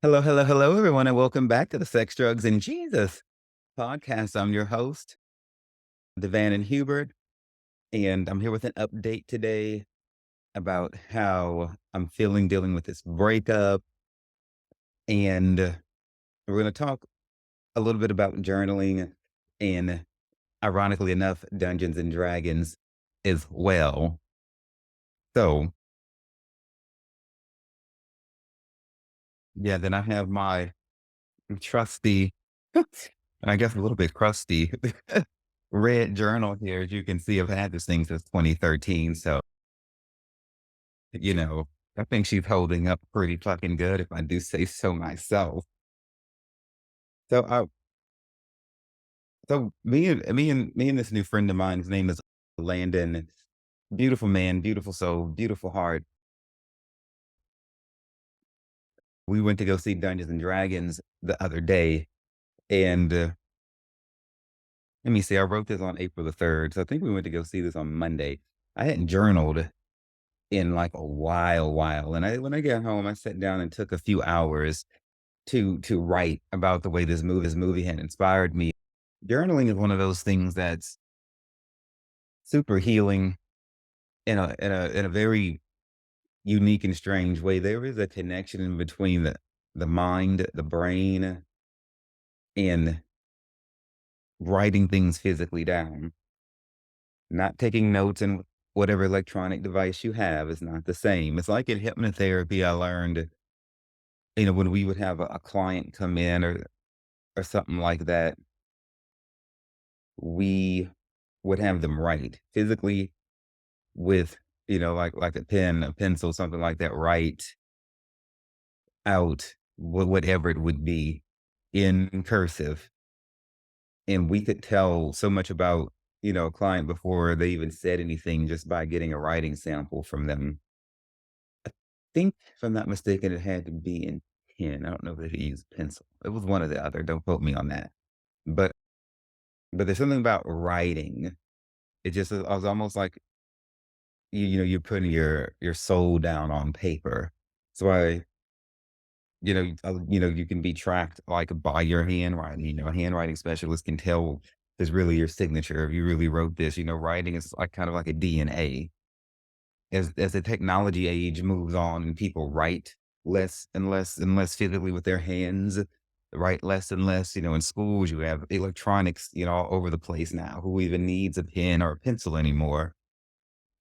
Hello, hello, hello, everyone, and welcome back to the Sex, Drugs, and Jesus podcast. I'm your host, Devan and Hubert, and I'm here with an update today about how I'm feeling dealing with this breakup. And we're going to talk a little bit about journaling and, ironically enough, Dungeons and Dragons as well. So, yeah, then I have my trusty, and I guess a little bit crusty red journal here. As you can see, I've had this thing since 2013. So, I think she's holding up pretty fucking good if I do say so myself. So, me and this new friend of mine, his name is Landon. Beautiful man, beautiful soul, beautiful heart. We went to go see Dungeons and Dragons the other day, and let me see, I wrote this on April the 3rd. So I think we went to go see this on Monday. I hadn't journaled in like a while. And when I got home, I sat down and took a few hours to write about the way this movie had inspired me. Journaling is one of those things that's super healing in a very unique and strange way. There is a connection in between the mind, the brain, and writing things physically down. Not taking notes in whatever electronic device you have is not the same. It's like in hypnotherapy, I learned, when we would have a client come in or something like that, we would have them write physically with, like a pen, a pencil, something like that, write out whatever it would be in cursive. And we could tell so much about, a client before they even said anything just by getting a writing sample from them. Think, if I'm not mistaken, it had to be in pen. I don't know if they used pencil. It was one or the other. Don't quote me on that. But there's something about writing. It just I was almost like you're putting your soul down on paper. So you can be tracked like by your handwriting. A handwriting specialist can tell if it's really your signature. If you really wrote this, writing is like kind of like a DNA. As the technology age moves on and people write less and less and less physically with their hands, write less and less. In schools you have electronics, all over the place now. Who even needs a pen or a pencil anymore?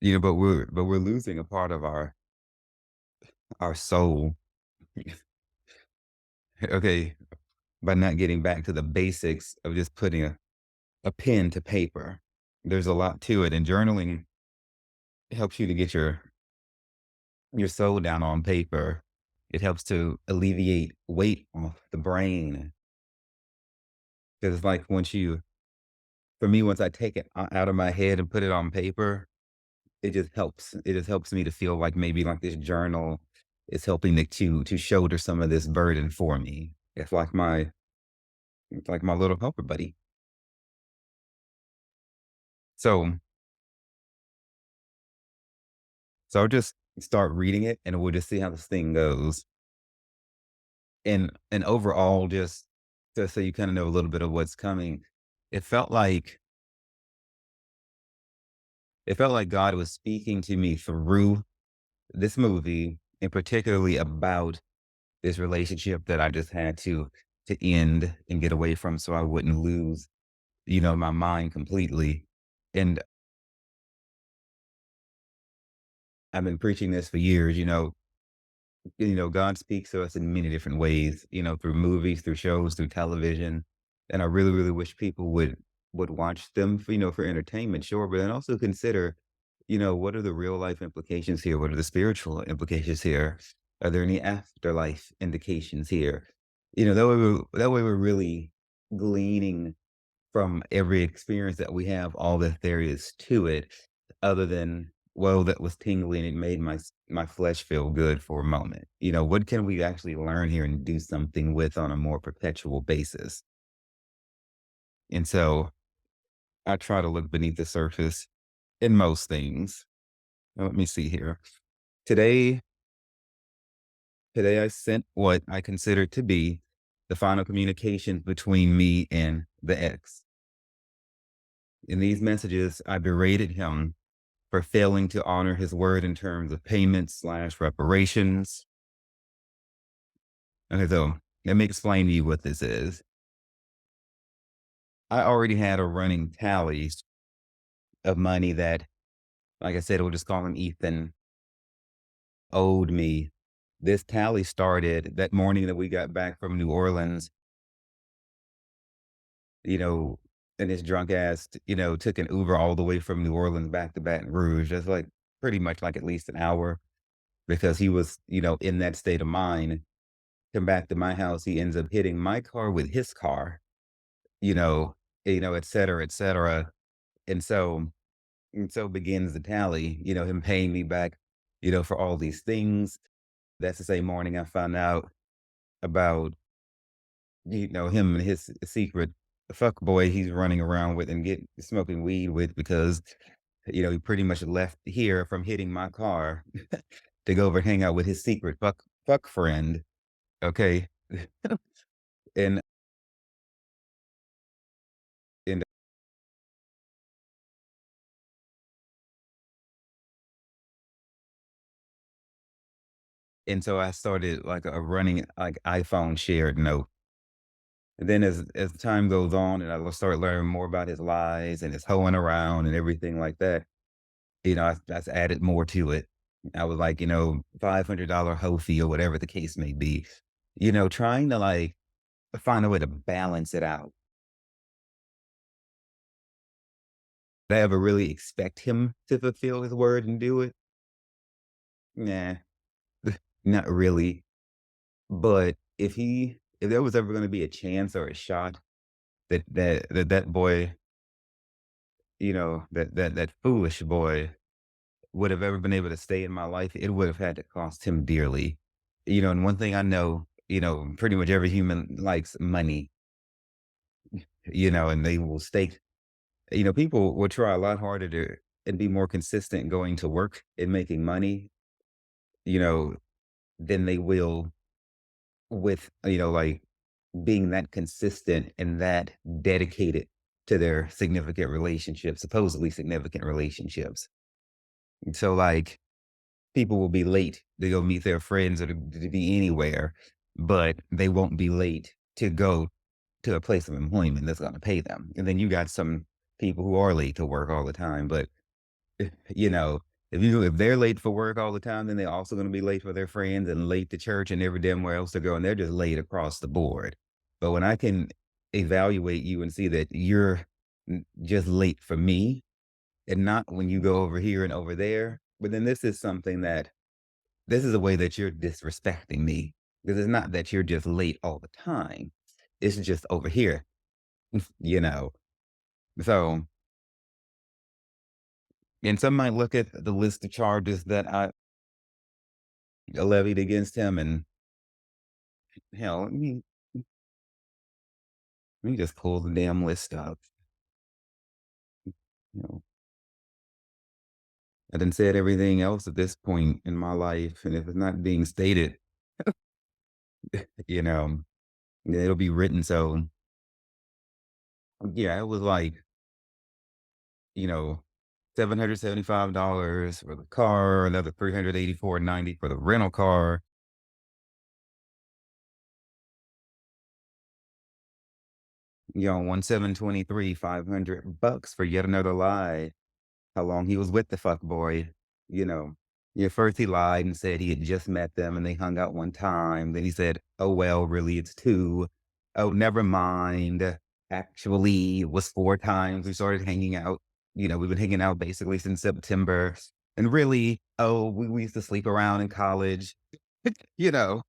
But we're losing a part of our soul. Okay, by not getting back to the basics of just putting a pen to paper. There's a lot to it, and journaling helps you to get your soul down on paper. It helps to alleviate weight off the brain. Because it's like for me, once I take it out of my head and put it on paper, it just helps. It just helps me to feel like maybe like this journal is helping to shoulder some of this burden for me. It's like my little helper buddy. So I'll just start reading it and we'll just see how this thing goes. And overall, just so you kinda know a little bit of what's coming, it felt like it felt like God was speaking to me through this movie, and particularly about this relationship that I just had to end and get away from so I wouldn't lose, my mind completely. And I've been preaching this for years. God speaks to us in many different ways, through movies, through shows, through television. And I really, really wish people would watch them for entertainment, sure, but then also consider, what are the real life implications here? What are the spiritual implications here? Are there any afterlife indications here? That way we're really gleaning from every experience that we have, all that there is to it, other than, well, that was tingling, it made my flesh feel good for a moment. What can we actually learn here and do something with on a more perpetual basis? And so I try to look beneath the surface in most things. Now, let me see here. Today, Today I sent what I consider to be the final communication between me and the ex. In these messages, I berated him for failing to honor his word in terms of payments slash reparations. Okay, so let me explain to you what this is. I already had a running tally of money that, like I said, we'll just call him Ethan, owed me. This tally started that morning that we got back from New Orleans, you know, and this drunk ass, took an Uber all the way from New Orleans back to Baton Rouge. That's like pretty much like at least an hour because he was, in that state of mind. Come back to my house, he ends up hitting my car with his car, you know, et cetera, et cetera. And so and so begins the tally, him paying me back, for all these things. That's the same morning I found out about, him and his secret fuck boy he's running around with and get smoking weed with because, he pretty much left here from hitting my car to go over and hang out with his secret fuck friend. Okay. And and and so I started like a running like iPhone shared note. And then as time goes on and I start learning more about his lies and his hoeing around and everything like that, I just added more to it. I was like, $500 hoe fee or whatever the case may be, trying to like find a way to balance it out. Did I ever really expect him to fulfill his word and do it? Nah, not really. But if there was ever going to be a chance or a shot that boy, that foolish boy would have ever been able to stay in my life, it would have had to cost him dearly. And one thing I know, pretty much every human likes money, and they will stake, people will try a lot harder to and be more consistent going to work and making money, you know, than they will with, like being that consistent and that dedicated to their significant relationships, supposedly significant relationships. And so like people will be late to go meet their friends or to be anywhere, but they won't be late to go to a place of employment that's going to pay them. And then you got some people who are late to work all the time, but you know, if they're late for work all the time, then they're also going to be late for their friends and late to church and every damn where else to go, and they're just late across the board. But when I can evaluate you and see that you're just late for me and not when you go over here and over there, but then this is a way that you're disrespecting me because it's not that you're just late all the time. It's just over here, you know. So, and some might look at the list of charges that I levied against him and hell, let me just pull the damn list up. You know, I done said everything else at this point in my life, and if it's not being stated, you know, it'll be written. So yeah, it was like, you know, $775 for the car, another 384.90 for the rental car. One 723, $500 for yet another lie. How long he was with the fuck boy, you know. Yeah, first he lied and said he had just met them and they hung out one time. Then he said, "Oh well, really it's two. Oh, never mind. Actually, it was four times we started hanging out. We've been hanging out basically since September. And really, oh, we used to sleep around in college. you know,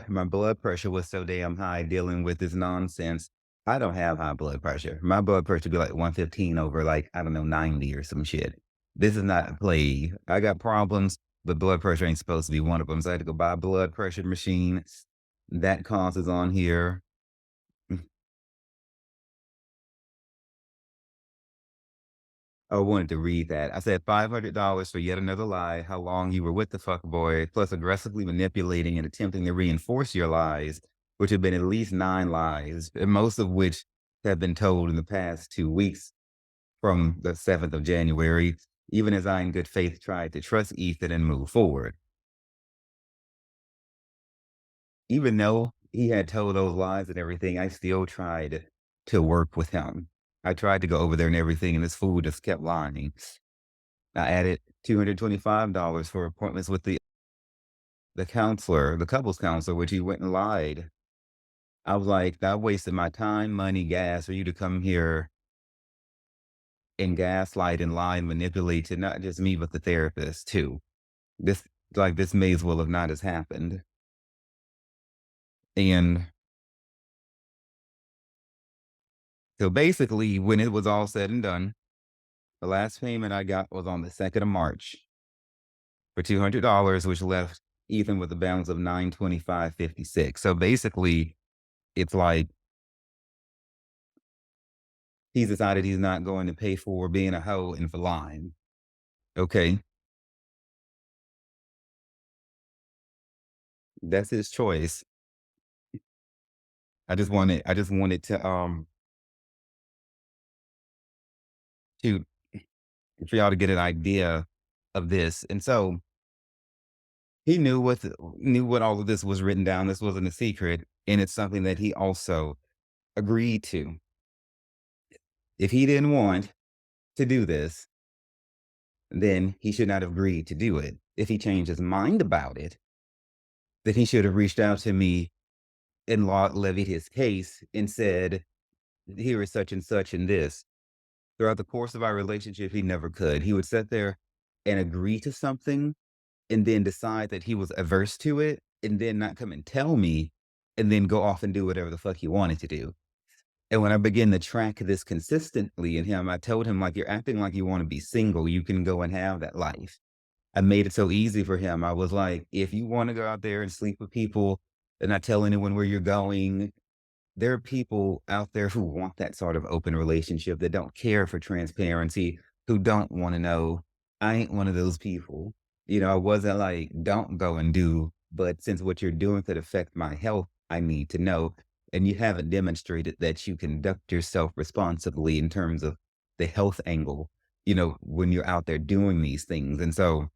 my blood pressure was so damn high dealing with this nonsense. I don't have high blood pressure. My blood pressure be like 115 over like, I don't know, 90 or some shit. This is not a plague. I got problems, but blood pressure ain't supposed to be one of them. So I had to go buy a blood pressure machine. That cost is on here. I wanted to read that. I said $500 for yet another lie, how long you were with the fuckboy, plus aggressively manipulating and attempting to reinforce your lies, which have been at least 9 lies, and most of which have been told in the past 2 weeks from the 7th of January, even as I in good faith tried to trust Ethan and move forward. Even though he had told those lies and everything, I still tried to work with him. I tried to go over there and everything, and this fool just kept lying. I added $225 for appointments with the counselor, the couples counselor, which he went and lied. I was like, "I wasted my time, money, gas for you to come here and gaslight and lie and manipulate to not just me, but the therapist too. This this may as well have not has happened." And so basically, when it was all said and done, the last payment I got was on the 2nd of March for $200, which left Ethan with a balance of 925.56. So basically, it's like he's decided he's not going to pay for being a hoe and for lying. Okay, that's his choice. I just wanted to for y'all to get an idea of this. And so he knew what all of this was written down. This wasn't a secret, and it's something that he also agreed to. If he didn't want to do this, then he should not have agreed to do it. If he changed his mind about it, then he should have reached out to me and levied his case and said, "Here is such and such and this." Throughout the course of our relationship, he never could. He would sit there and agree to something and then decide that he was averse to it and then not come and tell me and then go off and do whatever the fuck he wanted to do. And when I began to track this consistently in him, I told him, like, "You're acting like you want to be single. You can go and have that life." I made it so easy for him. I was like, "If you want to go out there and sleep with people and not tell anyone where you're going, there are people out there who want that sort of open relationship, that don't care for transparency, who don't want to know." I ain't one of those people. I wasn't like, "Don't go and do," but since what you're doing could affect my health, I need to know. And you haven't demonstrated that you conduct yourself responsibly in terms of the health angle, when you're out there doing these things. And so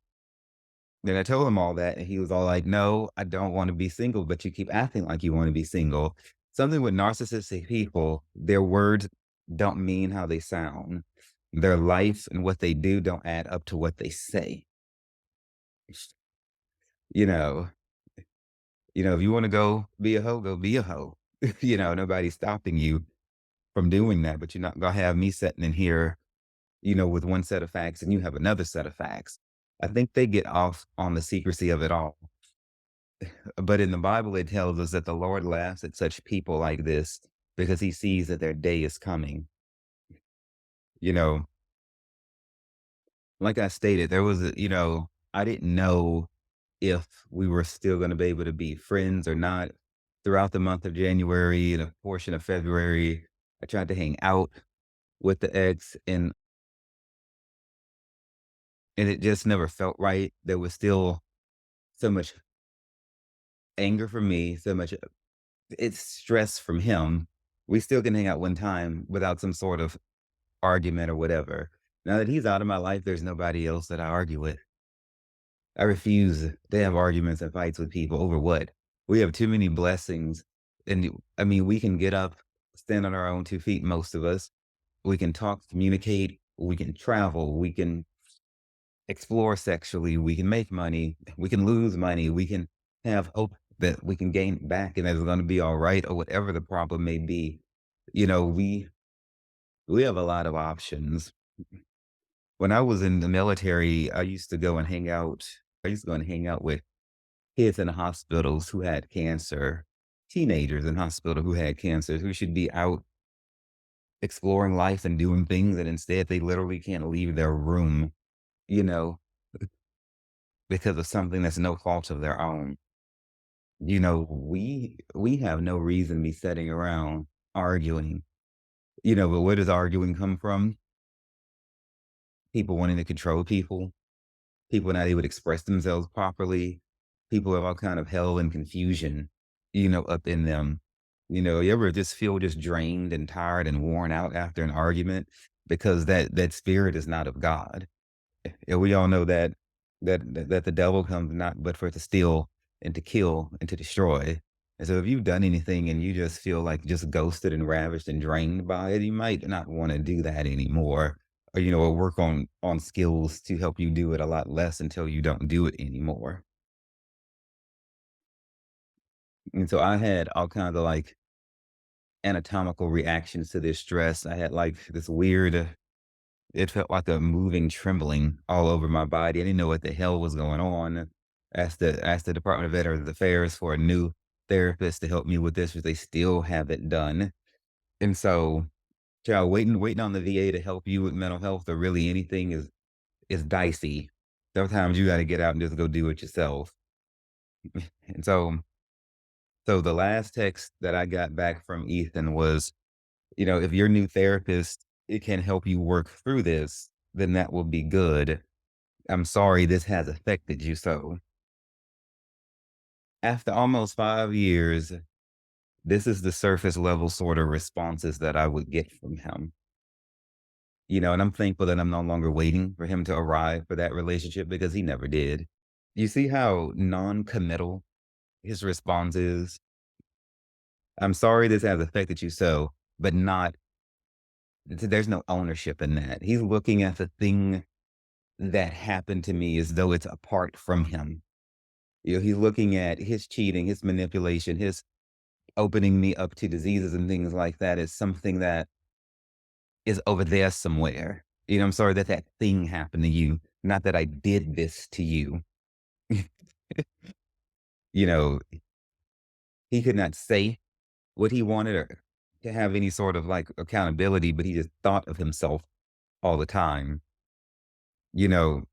then I told him all that, and he was all like, "No, I don't want to be single, but you keep acting like you want to be single." Something with narcissistic people, their words don't mean how they sound. Their life and what they do don't add up to what they say. You know, if you want to go be a hoe, go be a hoe. Nobody's stopping you from doing that, but you're not gonna have me sitting in here, with one set of facts and you have another set of facts. I think they get off on the secrecy of it all. But in the Bible, it tells us that the Lord laughs at such people like this because he sees that their day is coming. You know, like I stated, I didn't know if we were still going to be able to be friends or not. Throughout the month of January and a portion of February, I tried to hang out with the ex, and it just never felt right. There was still so much anger from me, so much it's stress from him. We still can hang out one time without some sort of argument or whatever. Now that he's out of my life, there's nobody else that I argue with. I refuse to have arguments and fights with people over what? We have too many blessings. And I mean, we can get up, stand on our own 2 feet, most of us. We can talk, communicate, we can travel, we can explore sexually, we can make money, we can lose money, we can have hope that we can gain it back and that it's going to be all right or whatever the problem may be. We have a lot of options. When I was in the military, I used to go and hang out. I used to go and hang out with kids in hospitals who had cancer, teenagers in hospital who had cancer, who should be out exploring life and doing things, and instead they literally can't leave their room, you know, because of something that's no fault of their own. We have no reason to be sitting around arguing. But where does arguing come from? people wanting to control people, people not able to express themselves properly, people have all kind of hell and confusion, up in them. You ever just feel just drained and tired and worn out after an argument because that spirit is not of God. Yeah, we all know that the devil comes not but for to steal and to kill and to destroy. And so if you've done anything and you just feel like just ghosted and ravished and drained by it, you might not want to do that anymore. Or, or work on skills to help you do it a lot less until you don't do it anymore. And so I had all kinds of like anatomical reactions to this stress. I had like this weird it felt like a moving trembling all over my body. I didn't know what the hell was going on. Asked the Department of Veterans Affairs for a new therapist to help me with this, which they still haven't done. And so, child, waiting on the VA to help you with mental health or really anything is dicey. Sometimes you got to get out and just go do it yourself. And so the last text that I got back from Ethan was, if your new therapist it can help you work through this, then that will be good. I'm sorry this has affected you so. After almost 5 years, this is the surface level sort of responses that I would get from him. And I'm thankful that I'm no longer waiting for him to arrive for that relationship because he never did. You see how non-committal his response is? I'm sorry this has affected you so, but not there's no ownership in that. He's looking at the thing that happened to me as though it's apart from him. He's looking at his cheating, his manipulation, his opening me up to diseases and things like that as something that is over there somewhere. I'm sorry that that thing happened to you, not that I did this to you. you know, he could not say what he wanted or to have any sort of like accountability, but he just thought of himself all the time. You know,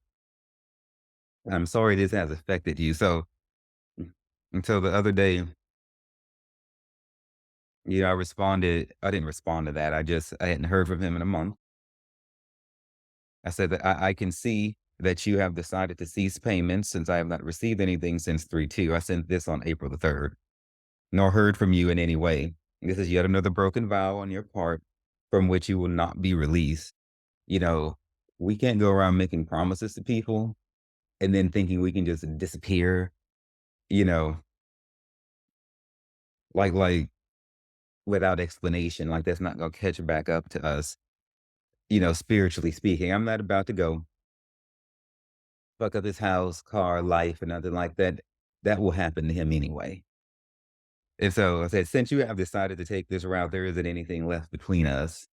I'm sorry this has affected you. So until the other day, I didn't respond to that. I hadn't heard from him in a month. I said that I can see that you have decided to cease payments since I have not received anything since 3/2. I sent this on April the 3rd, nor heard from you in any way. This is yet another broken vow on your part from which you will not be released. You know, we can't go around making promises to people and then thinking we can just disappear, you know, like without explanation. Like that's not gonna catch back up to us, spiritually speaking. I'm not about to go fuck up his house, car, life, or nothing like that. That will happen to him anyway. And so I said, since you have decided to take this route, there isn't anything left between us.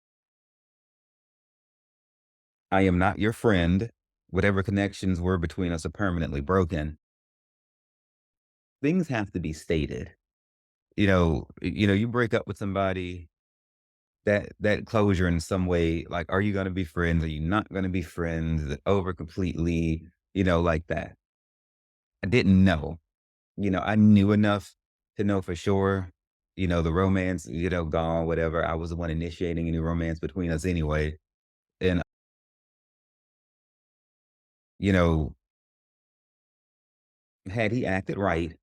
I am not your friend. Whatever connections were between us are permanently broken. Things have to be stated. You break up with somebody, that closure in some way, like, are you gonna be friends? Are you not gonna be friends? Is it over completely? Like that. I didn't know. I knew enough to know for sure, the romance, gone, whatever. I was the one initiating any romance between us anyway. And, you know, had he acted right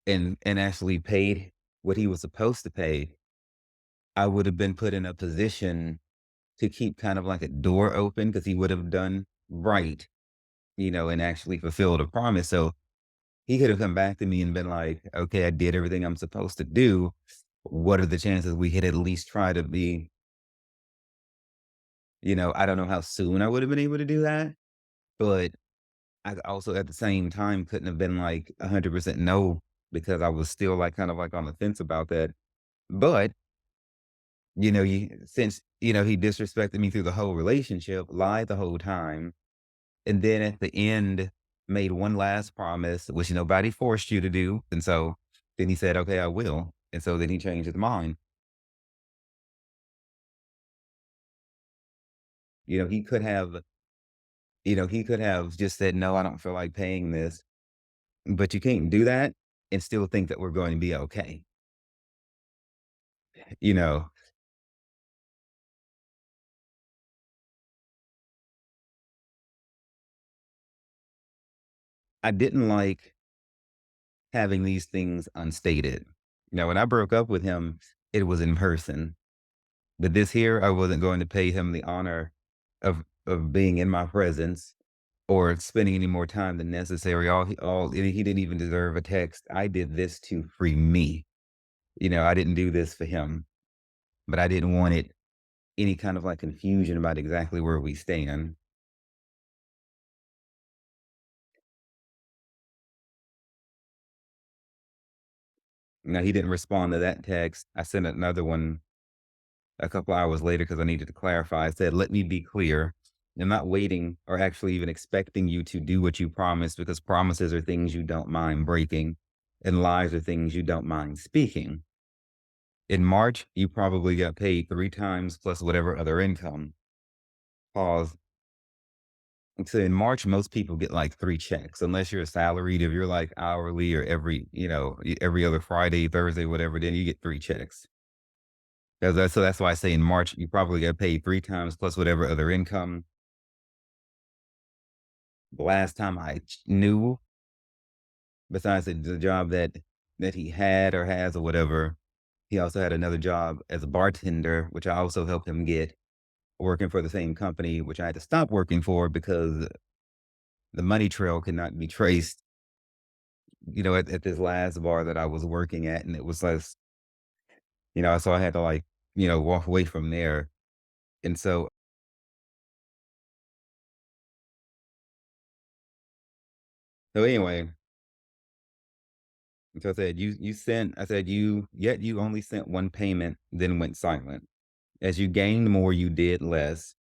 and actually paid what he was supposed to pay, I would have been put in a position to keep kind of like a door open because he would have done right, and actually fulfilled a promise. So he could have come back to me and been like, okay, I did everything I'm supposed to do. What are the chances we could at least try to be, I don't know how soon I would have been able to do that, but I also at the same time couldn't have been like 100% no because I was still like kind of like on the fence about that. But, since, he disrespected me through the whole relationship, lied the whole time, and then at the end made one last promise, which nobody forced you to do. And so then he said, okay, I will. And so then he changed his mind. You know, he could have, he could have just said, no, I don't feel like paying this. But you can't do that and still think that we're going to be okay. You know, I didn't like having these things unstated. Now, when I broke up with him, it was in person. But this here, I wasn't going to pay him the honor of being in my presence or spending any more time than necessary. He didn't even deserve a text. I did this to free me. I didn't do this for him, but I didn't want it any kind of like confusion about exactly where we stand. Now he didn't respond to that text. I sent another one a couple hours later because I needed to clarify. I said, "Let me be clear. I'm not waiting or actually even expecting you to do what you promised because promises are things you don't mind breaking and lies are things you don't mind speaking. In March, you probably got paid 3 times plus whatever other income." Pause. So in March, most people get like 3 checks, unless you're salaried. If you're like hourly or every other Friday, Thursday, whatever, then you get 3 checks. So that's why I say in March, you probably got paid 3 times plus whatever other income. The last time knew, besides the job that he had or has or whatever, he also had another job as a bartender, which I also helped him get, working for the same company, which I had to stop working for because the money trail could not be traced, at this last bar that I was working at. And it was like, so I had to like, walk away from there. And so anyway, so I said, I said, yet you only sent one payment, then went silent. As you gained more, you did less.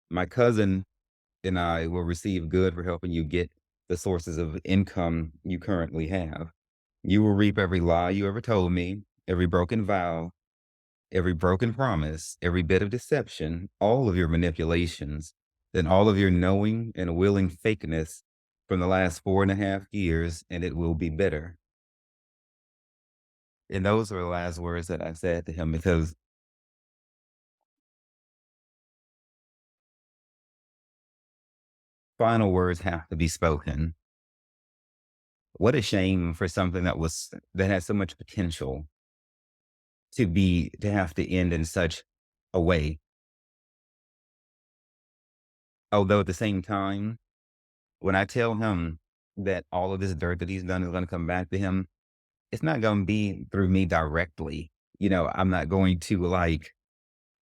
My cousin and I will receive good for helping you get the sources of income you currently have. You will reap every lie you ever told me, every broken vow, every broken promise, every bit of deception, all of your manipulations, then all of your knowing and willing fakeness from the last 4.5 years, and it will be bitter. And those were the last words that I said to him because final words have to be spoken. What a shame for something that has so much potential to have to end in such a way. Although at the same time, when I tell him that all of this dirt that he's done is going to come back to him, it's not going to be through me directly. I'm not going to like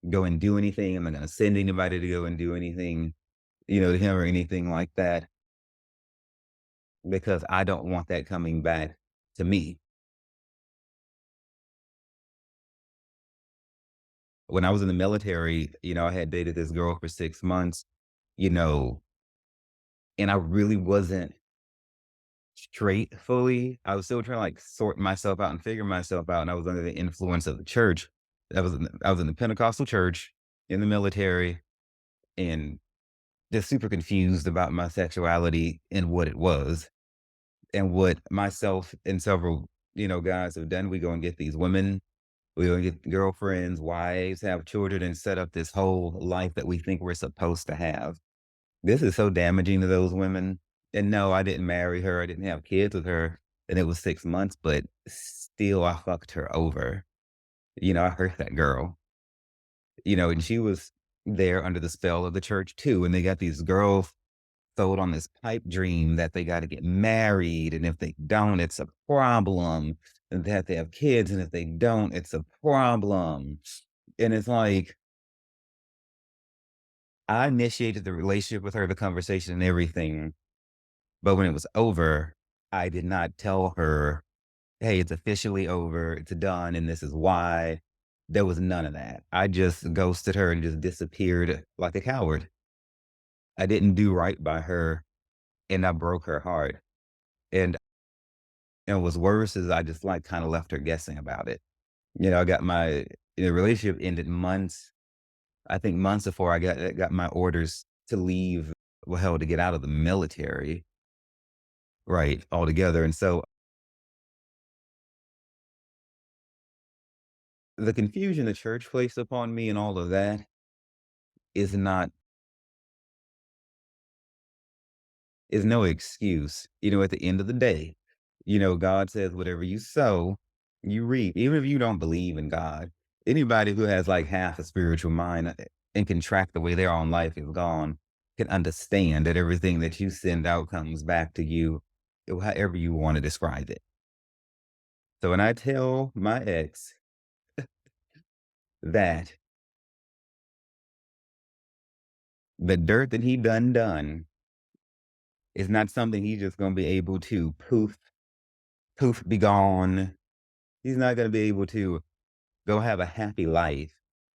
go and do anything. I'm not going to send anybody to go and do anything, to him or anything like that because I don't want that coming back to me. When I was in the military, I had dated this girl for 6 months, you know, and I really wasn't straight fully. I was still trying to like sort myself out and figure myself out. And I was under the influence of the church. I was in the Pentecostal church in the military and just super confused about my sexuality and what it was and what myself and several, guys have done. We go and get these women, we go and get girlfriends, wives, have children, and set up this whole life that we think we're supposed to have. This is so damaging to those women. And no, I didn't marry her. I didn't have kids with her. And it was 6 months, but still I fucked her over. I hurt that girl, and she was there under the spell of the church too. And they got these girls sold on this pipe dream that they got to get married. And if they don't, it's a problem. And that they have kids. And if they don't, it's a problem. And it's like, I initiated the relationship with her, the conversation and everything. But when it was over, I did not tell her, "Hey, it's officially over. It's done, and this is why." There was none of that. I just ghosted her and just disappeared like a coward. I didn't do right by her, and I broke her heart. And what's worse is I just like kind of left her guessing about it. I got my relationship ended months, I think months before I got my orders to leave, well, hell, to get out of the military, right, altogether. And so the confusion the church placed upon me and all of that is not is no excuse. At the end of the day, God says whatever you sow, you reap. Even if you don't believe in God, anybody who has like half a spiritual mind and can track the way their own life is gone can understand that everything that you send out comes back to you, however you want to describe it. So when I tell my ex that the dirt that he done is not something he's just gonna be able to poof, be gone. He's not gonna be able to go have a happy life.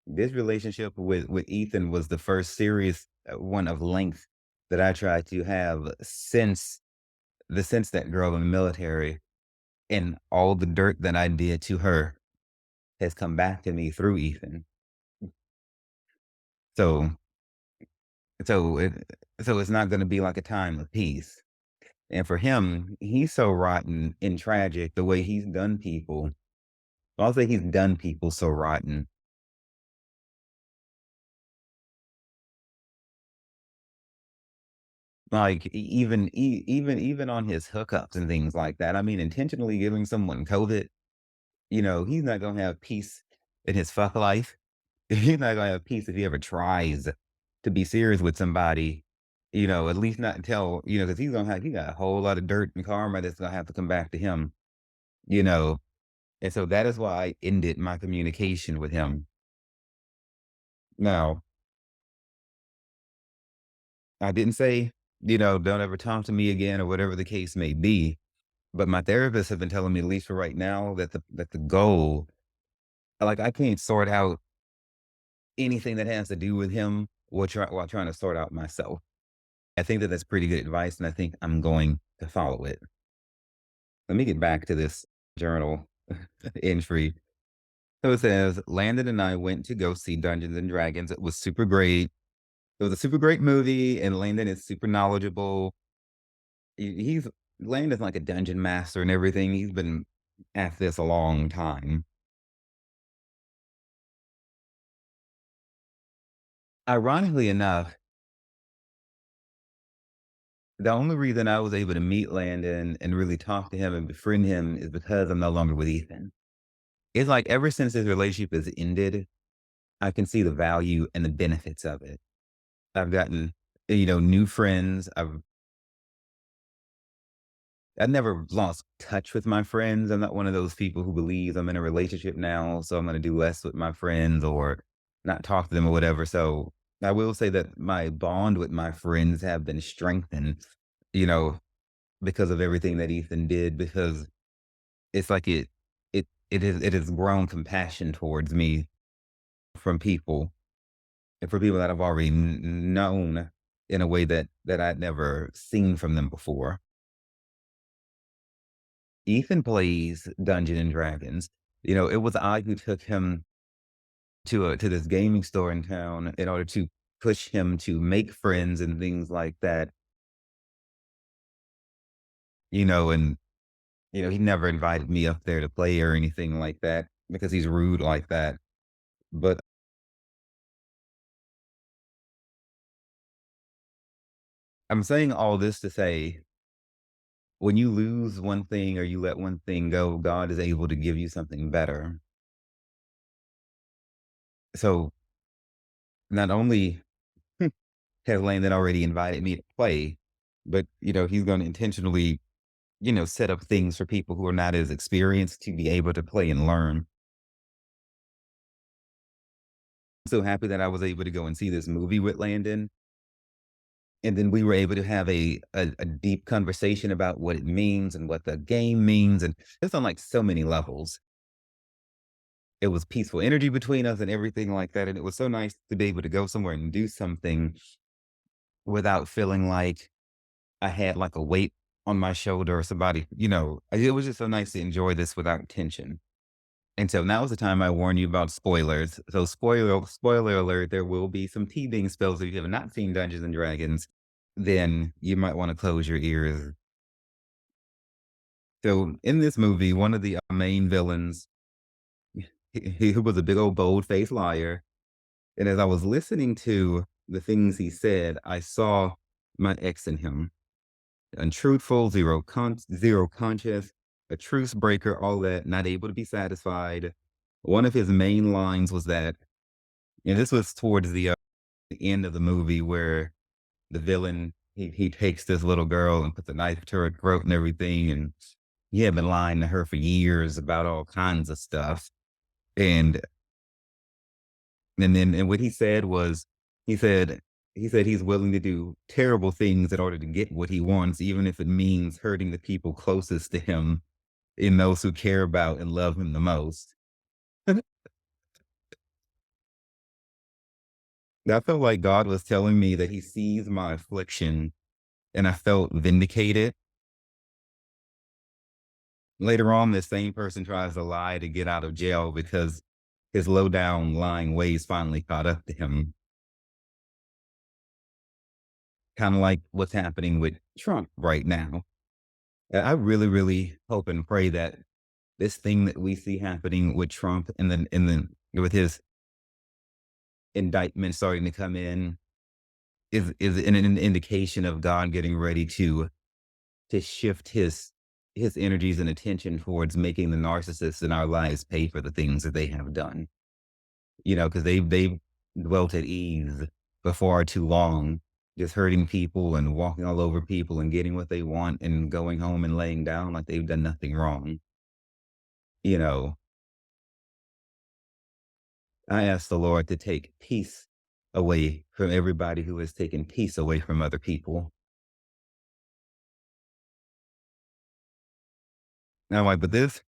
This relationship with Ethan was the first serious one of length that I tried to have since that girl in the military, and all the dirt that I did to her has come back to me through Ethan. So so it so it's not gonna be like a time of peace. And for him, he's so rotten and tragic the way he's done people. I'll say he's done people so rotten. Like even on his hookups and things like that. I mean, intentionally giving someone COVID, he's not gonna have peace in his fuck life. He's not gonna have peace if he ever tries to be serious with somebody. At least not until, because he got a whole lot of dirt and karma that's gonna have to come back to him. You know, and so that is why I ended my communication with him. Now, I didn't say, don't ever talk to me again or whatever the case may be. But my therapist have been telling me, at least for right now, that the goal, like I can't sort out anything that has to do with him while trying to sort out myself. I think that that's pretty good advice, and I think I'm going to follow it. Let me get back to this journal entry. So it says, Landon and I went to go see Dungeons and Dragons. It was super great. It was a super great movie, and Landon is super knowledgeable. He's Landon's like a dungeon master and everything. He's been at this a long time. Ironically enough, the only reason I was able to meet Landon and really talk to him and befriend him is because I'm no longer with Ethan. It's like ever since this relationship has ended, I can see the value and the benefits of it. I've gotten, new friends. I've never lost touch with my friends. I'm not one of those people who believes I'm in a relationship now, so I'm going to do less with my friends or not talk to them or whatever. So I will say that my bond with my friends have been strengthened, you know, because of everything that Ethan did. Because it's like it has grown compassion towards me from people and for people that I've already known in a way that I'd never seen from them before. Ethan plays Dungeon and Dragons. It was I who took him to this gaming store in town in order to push him to make friends and things like that, and he never invited me up there to play or anything like that because he's rude like that. But I'm saying all this to say when you lose one thing or you let one thing go, God is able to give you something better. So not only has Landon already invited me to play, but he's going to intentionally set up things for people who are not as experienced to be able to play and learn. I'm so happy that I was able to go and see this movie with Landon. And then we were able to have a deep conversation about what it means and what the game means. And it's on like so many levels. It was peaceful energy between us and everything like that. And it was so nice to be able to go somewhere and do something without feeling like I had like a weight on my shoulder or somebody, it was just so nice to enjoy this without tension. And so now is the time I warn you about spoilers. So spoiler alert, there will be some tea being spilled. So if you have not seen Dungeons and Dragons, then you might want to close your ears. So in this movie, one of the main villains, he was a big old bold faced liar. And as I was listening to the things he said, I saw my ex in him. untruthful, zero conscious, a truce breaker, all that, not able to be satisfied. One of his main lines was that, and this was towards the end of the movie where the villain he takes this little girl and puts a knife to her throat and everything, and he had been lying to her for years about all kinds of stuff. And and what he said was, he said he's willing to do terrible things in order to get what he wants, even if it means hurting the people closest to him and those who care about and love him the most. I felt like God was telling me that he sees my affliction, and I felt vindicated. Later on, this same person tries to lie to get out of jail because his low down lying ways finally caught up to him. Kind of like what's happening with Trump right now. I really, really hope and pray that this thing that we see happening with Trump and then with his indictment starting to come in is an indication of God getting ready to shift his energies and attention towards making the narcissists in our lives pay for the things that they have done. You know, because they've dwelt at ease for far too long, just hurting people and walking all over people and getting what they want and going home and laying down like they've done nothing wrong. You know, I ask the Lord to take peace away from everybody who has taken peace away from other people. And I'm like, but this,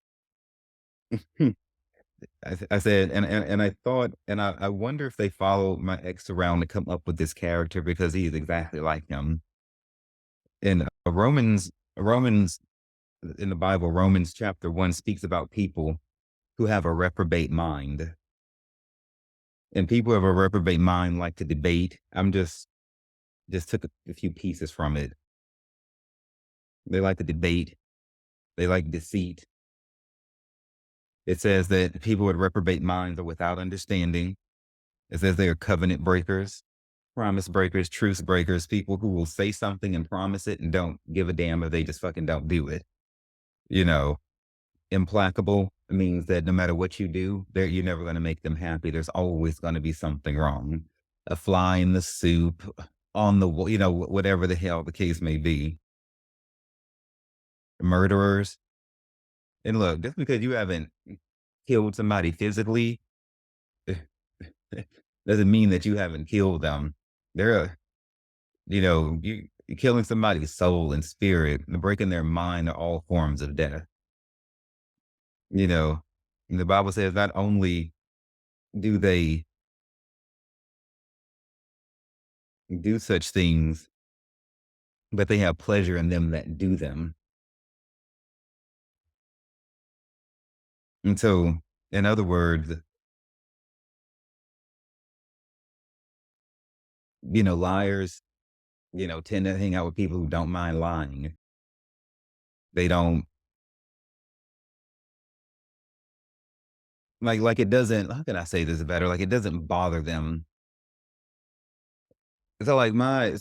I said, and I thought, and I wonder if they followed my ex around to come up with this character because he is exactly like him. In Romans in the Bible, Romans chapter 1 speaks about people who have a reprobate mind. And people who have a reprobate mind like to debate. I'm just took a few pieces from it. They like to debate. They like deceit. It says that people with reprobate minds are without understanding. It says they are covenant breakers, promise breakers, truce breakers, people who will say something and promise it and don't give a damn if they just fucking don't do it. You know, implacable means that no matter what you do, you're never going to make them happy. There's always going to be something wrong. A fly in the soup, on the wall, whatever the hell the case may be. Murderers. And look, just because you haven't killed somebody physically doesn't mean that you haven't killed them. They're, you're killing somebody's soul and spirit and breaking their mind are all forms of death. You know, and the Bible says not only do they do such things, but they have pleasure in them that do them. And so, in other words, liars, tend to hang out with people who don't mind lying. They don't like it doesn't, how can I say this better? Like it doesn't bother them. So like my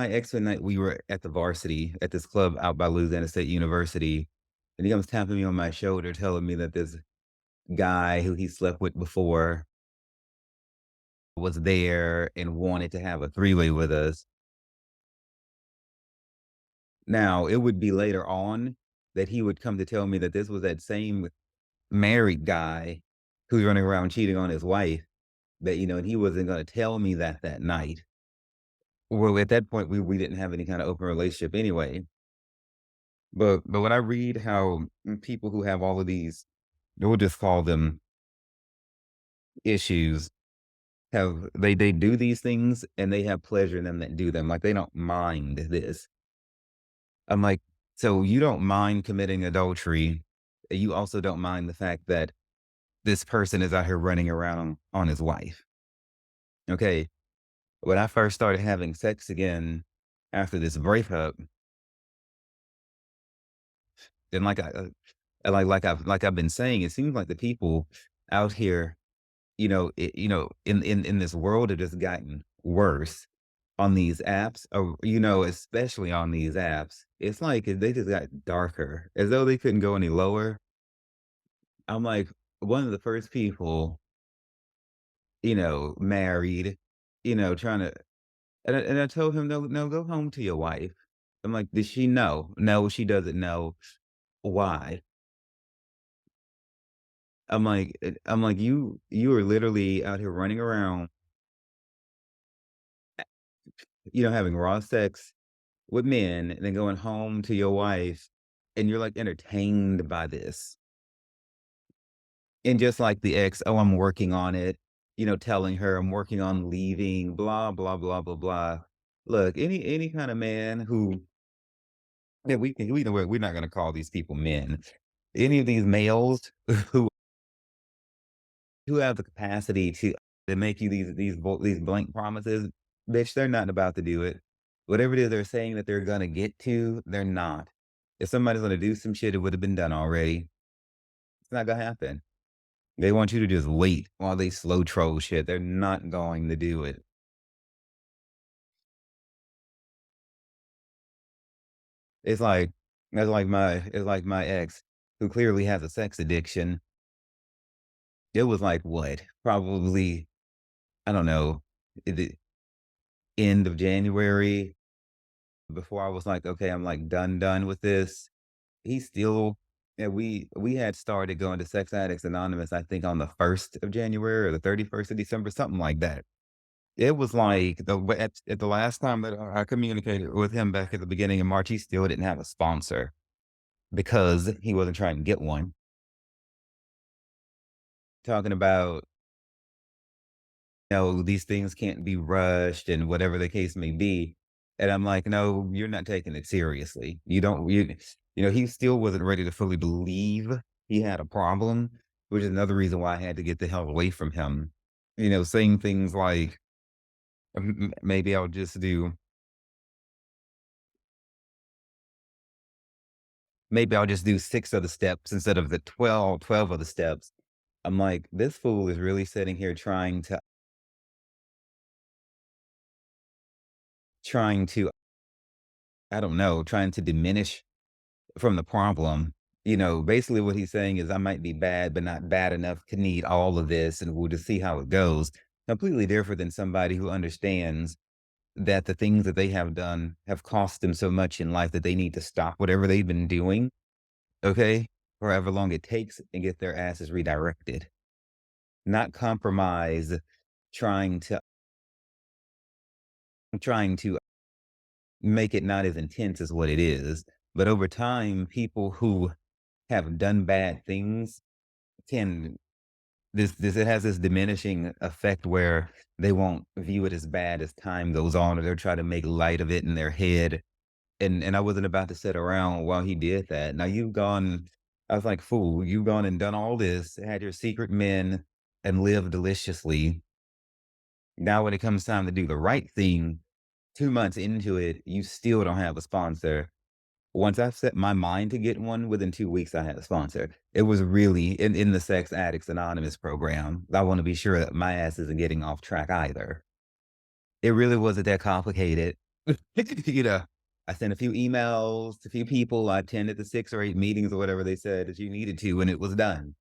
ex and I, we were at the varsity at this club out by Louisiana State University, and he comes tapping me on my shoulder, telling me that this guy who he slept with before was there and wanted to have a three-way with us. Now, it would be later on that he would come to tell me that this was that same married guy who's running around cheating on his wife, that, and he wasn't gonna tell me that night. Well, at that point, we didn't have any kind of open relationship anyway. But when I read how people who have all of these, we'll just call them issues, they do these things and they have pleasure in them that do them. Like they don't mind this. I'm like, so you don't mind committing adultery. You also don't mind the fact that this person is out here running around on his wife. Okay. When I first started having sex again after this breakup, then like I've been saying, it seems like the people out here, in this world have just gotten worse. on these apps, or, especially on these apps, it's like they just got darker, as though they couldn't go any lower. I'm like, one of the first people, married, trying to, and I told him, no, no, go home to your wife. I'm like, does she know? No, she doesn't know. Why? I'm like, you are literally out here running around, having raw sex with men, and then going home to your wife, and you're like entertained by this. And just like the ex, oh, I'm working on it, telling her I'm working on leaving, blah, blah, blah, blah, blah. Look, any kind of man who, yeah, we know we're not gonna call these people men. Any of these males who have the capacity to make you these blank promises, bitch, they're not about to do it. Whatever it is they're saying that they're gonna get to, they're not. If somebody's gonna do some shit, it would have been done already. It's not gonna happen. They want you to just wait while they slow troll shit. They're not going to do it. It's like it's like my ex, who clearly has a sex addiction. It was like what? Probably, I don't know, the end of January, before I was like, okay, I'm like done with this. He still, yeah, we had started going to Sex Addicts Anonymous, I think on the 1st of January or the 31st of December, something like that. It was like at the last time that I communicated with him back at the beginning of March, he still didn't have a sponsor because he wasn't trying to get one. Talking about, these things can't be rushed and whatever the case may be. And I'm like, no, you're not taking it seriously. You don't, he still wasn't ready to fully believe he had a problem, which is another reason why I had to get the hell away from him. Saying things like, maybe I'll just do Maybe I'll just do 6 of the steps instead of the 12 of the steps. I'm like, "This fool is really sitting here trying to, I don't know, trying to diminish from the problem." Basically what he's saying is, "I might be bad, but not bad enough to need all of this, and we'll just see how it goes." Completely different than somebody who understands that the things that they have done have cost them so much in life that they need to stop whatever they've been doing, okay, for however long it takes, and get their asses redirected. Not compromise, trying to trying to make it not as intense as what it is. But over time, people who have done bad things can this it has this diminishing effect where they won't view it as bad as time goes on, or they'll try to make light of it in their head. And I wasn't about to sit around while he did that. Now you've gone I was like, "Fool, you've gone and done all this, had your secret men, and lived deliciously. Now when it comes time to do the right thing, 2 months into it, you still don't have a sponsor." Once I've set my mind to get one, within 2 weeks, I had a sponsor. It was really in the Sex Addicts Anonymous program. I wanna be sure that my ass isn't getting off track either. It really wasn't that complicated. You know, I sent a few emails to a few people. I attended the 6 or 8 meetings or whatever they said that you needed to, and it was done.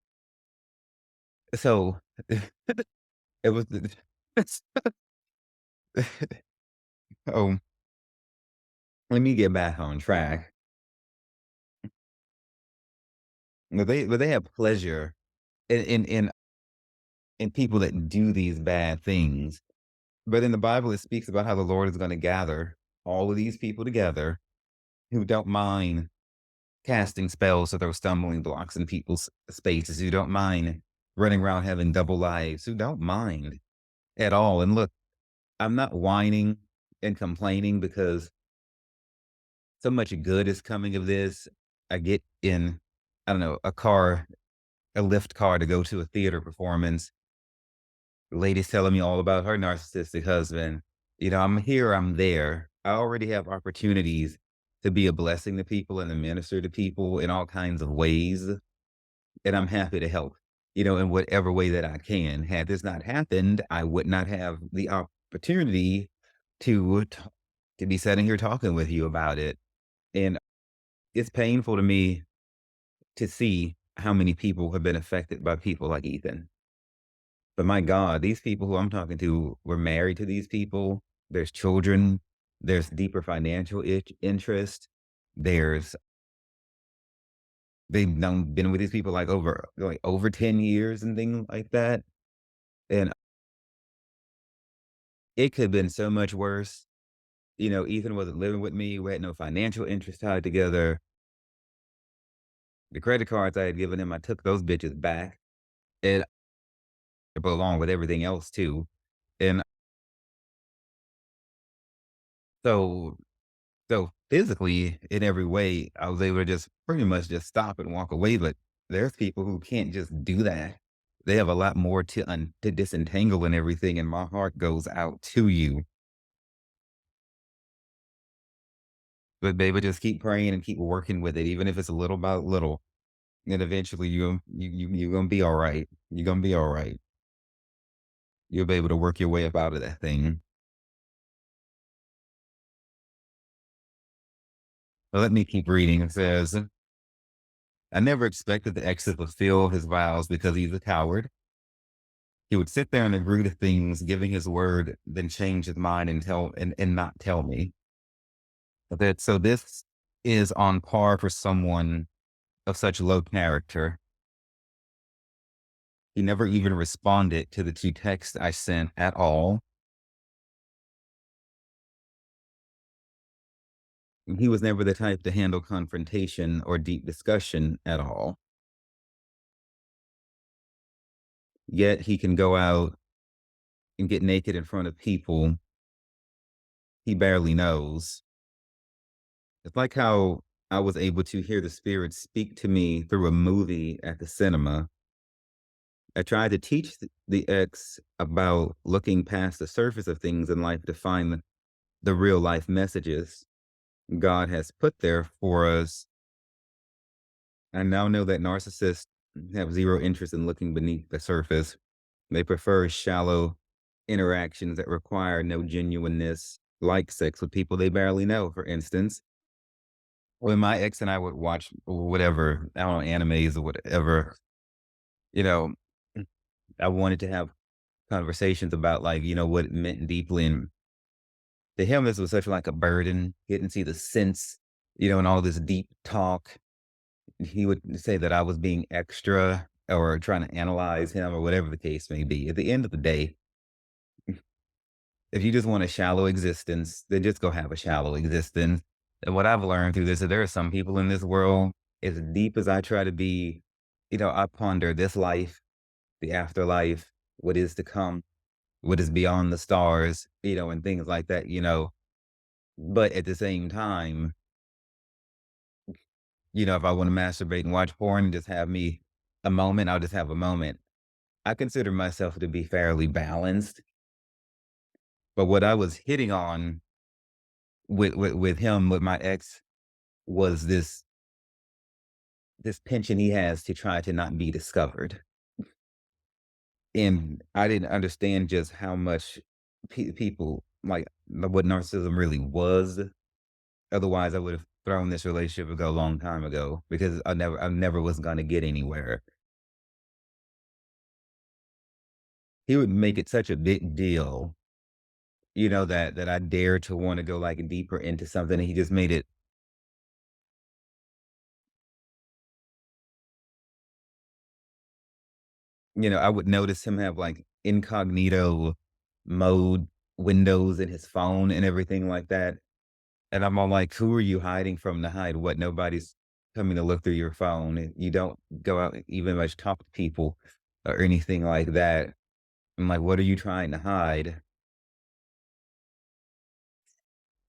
So, it was oh, let me get back on track. But they have pleasure in people that do these bad things. But in the Bible, it speaks about how the Lord is gonna gather all of these people together who don't mind casting spells to throw stumbling blocks in people's spaces, who don't mind running around having double lives, who don't mind at all. And look, I'm not whining and complaining because so much good is coming of this. I get in, I don't know, a lift car to go to a theater performance. The lady's telling me all about her narcissistic husband. I'm here, I'm there. I already have opportunities to be a blessing to people and to minister to people in all kinds of ways. And I'm happy to help, in whatever way that I can. Had this not happened, I would not have the opportunity to t to be sitting here talking with you about it, and it's painful to me to see how many people have been affected by people like Ethan. But my God, these people who I'm talking to were married to these people. There's children. There's deeper financial interest. There's they've been with these people over 10 years and things like that. And it could have been so much worse. Ethan wasn't living with me. We had no financial interest tied together. The credit cards I had given him, I took those bitches back. And but along with everything else too. And so so physically, in every way, I was able to just pretty much just stop and walk away. But there's people who can't just do that. They have a lot more to disentangle and everything. And my heart goes out to you. But baby, just keep praying and keep working with it, even if it's a little by little. And eventually you're gonna be all right. You're gonna be all right. You'll be able to work your way up out of that thing. But let me keep reading. It says, I never expected the ex to fulfill his vows because he's a coward. He would sit there and agree to things, giving his word, then change his mind and not tell me. So this is on par for someone of such low character. He never even responded to the 2 texts I sent at all. He was never the type to handle confrontation or deep discussion at all. Yet he can go out and get naked in front of people he barely knows. It's like how I was able to hear the spirit speak to me through a movie at the cinema. I tried to teach the ex about looking past the surface of things in life to find the real life messages God has put there for us. I now know that narcissists have zero interest in looking beneath the surface. They prefer shallow interactions that require no genuineness, like sex with people they barely know, for instance. When my ex and I would watch whatever, I don't know, animes or whatever, you know, I wanted to have conversations about what it meant deeply. And to him, this was such like a burden. He didn't see the sense, and all this deep talk. He would say that I was being extra or trying to analyze him or whatever the case may be. At the end of the day, if you just want a shallow existence, then just go have a shallow existence. And what I've learned through this is there are some people in this world, as deep as I try to be, I ponder this life, the afterlife, what is to come, what is beyond the stars, and things like that. But at the same time, if I want to masturbate and watch porn and just have me a moment, I'll just have a moment. I consider myself to be fairly balanced. But what I was hitting on with him, with my ex, was this penchant he has to try to not be discovered. And I didn't understand just how much people like what narcissism really was. Otherwise, I would have thrown this relationship a long time ago because I never was going to get anywhere. He would make it such a big deal, that I dared to want to go like deeper into something. And he just made it, I would notice him have like incognito mode windows in his phone and everything like that. And I'm all like, "Who are you hiding from to hide what? Nobody's coming to look through your phone, and you don't go out and even much talk to people or anything like that." I'm like, "What are you trying to hide?"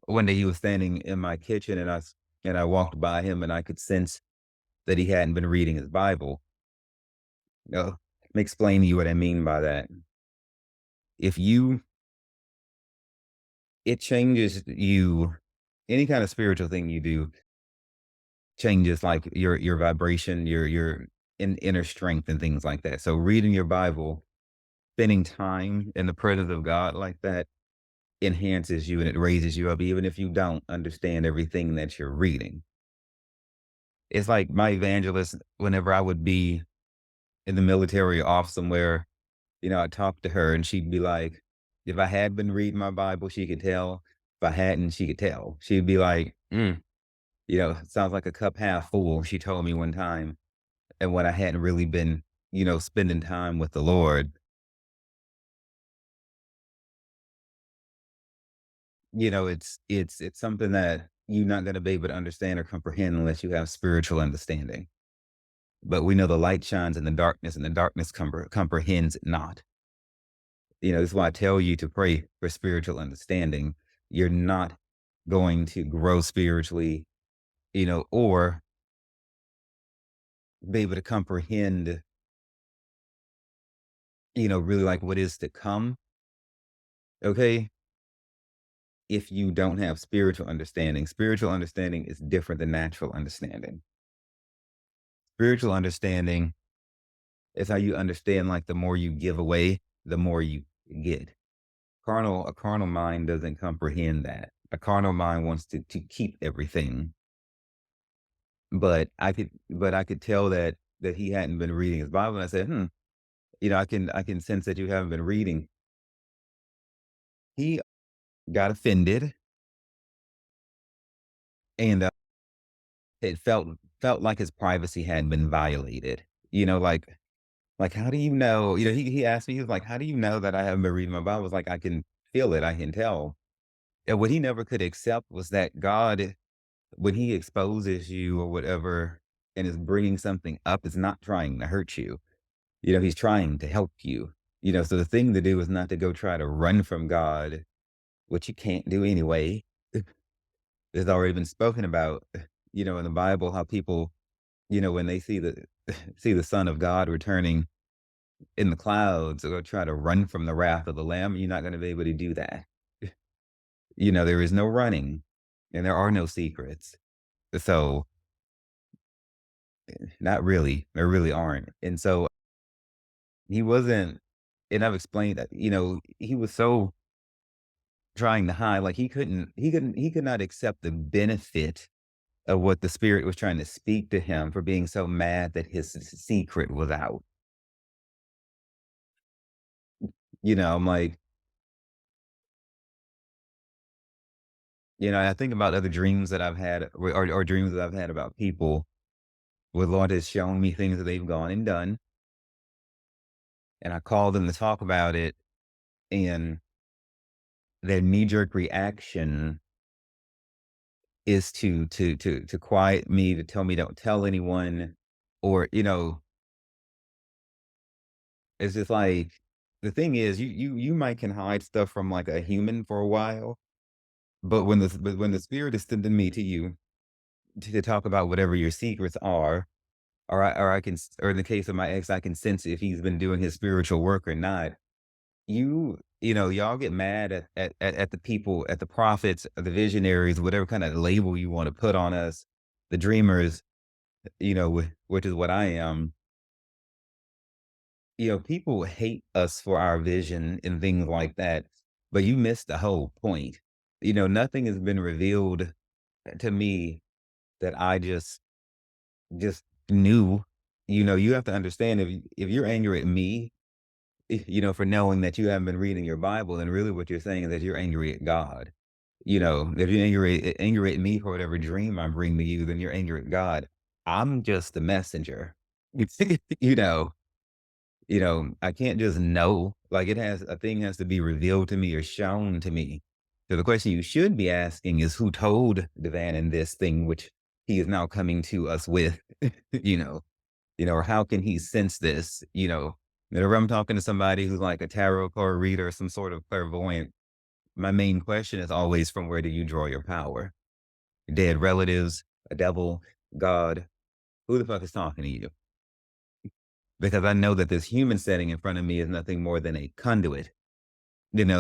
One day he was standing in my kitchen, and I walked by him, and I could sense that he hadn't been reading his Bible. Let me explain to you what I mean by that. If you It changes you, any kind of spiritual thing you do changes like your vibration, your inner strength and things like that. So reading your Bible, spending time in the presence of God like that, enhances you and it raises you up, even if you don't understand everything that you're reading. It's like my evangelist, whenever I would be in the military or off somewhere, I'd talk to her and she'd be like, if I had been reading my Bible, she could tell. If I hadn't, she could tell. She'd be like, sounds like a cup half full, she told me one time. And when I hadn't really been, spending time with the Lord, it's something that you're not gonna be able to understand or comprehend unless you have spiritual understanding. But we know the light shines in the darkness, and the darkness comprehends it not. This is why I tell you to pray for spiritual understanding. You're not going to grow spiritually, or be able to comprehend, really like what is to come. Okay. If you don't have spiritual understanding is different than natural understanding. Spiritual understanding is how you understand, like the more you give away, the more you get. A carnal mind doesn't comprehend that. A carnal mind wants to keep everything. But I could tell that he hadn't been reading his Bible. And I said, I can sense that you haven't been reading. He got offended and it felt like his privacy had been violated. Like how do you know? He asked me, he was like, how do you know that I haven't been reading my Bible? I was like, I can feel it, I can tell. And what he never could accept was that God, when he exposes you or whatever and is bringing something up, is not trying to hurt you. He's trying to help you. So the thing to do is not to go try to run from God, which you can't do anyway. It's already been spoken about, in the Bible, how people, when they see the see the Son of God returning in the clouds, they'll try to run from the wrath of the Lamb. You're not going to be able to do that. There is no running and there are no secrets. So, not really. There really aren't. And so he wasn't, and I've explained that, he was so trying to hide, like he could not accept the benefit of what the spirit was trying to speak to him for being so mad that his secret was out. I'm like, I think about other dreams that I've had or dreams that I've had about people where the Lord has shown me things that they've gone and done. And I call them to talk about it, and their knee-jerk reaction is to quiet me, to tell me don't tell anyone, or, it's just like the thing is you might can hide stuff from like a human for a while, but when the spirit is sending me to you to talk about whatever your secrets are, or in the case of my ex, I can sense if he's been doing his spiritual work or not. Y'all get mad at the people, at the prophets, the visionaries, whatever kind of label you want to put on us, the dreamers, which is what I am. People hate us for our vision and things like that, but you missed the whole point. Nothing has been revealed to me that I just knew. You have to understand, if you're angry at me, for knowing that you haven't been reading your Bible, then really what you're saying is that you're angry at God. If you're angry at me for whatever dream I bring to you, then you're angry at God. I'm just the messenger. you know, I can't just know. Like a thing has to be revealed to me or shown to me. So the question you should be asking is who told Devan in this thing, which he is now coming to us with, you know, or how can he sense this, whenever I'm talking to somebody who's like a tarot card reader or some sort of clairvoyant, my main question is always, from where do you draw your power? Dead relatives, a devil, God, who the fuck is talking to you? Because I know that this human setting in front of me is nothing more than a conduit,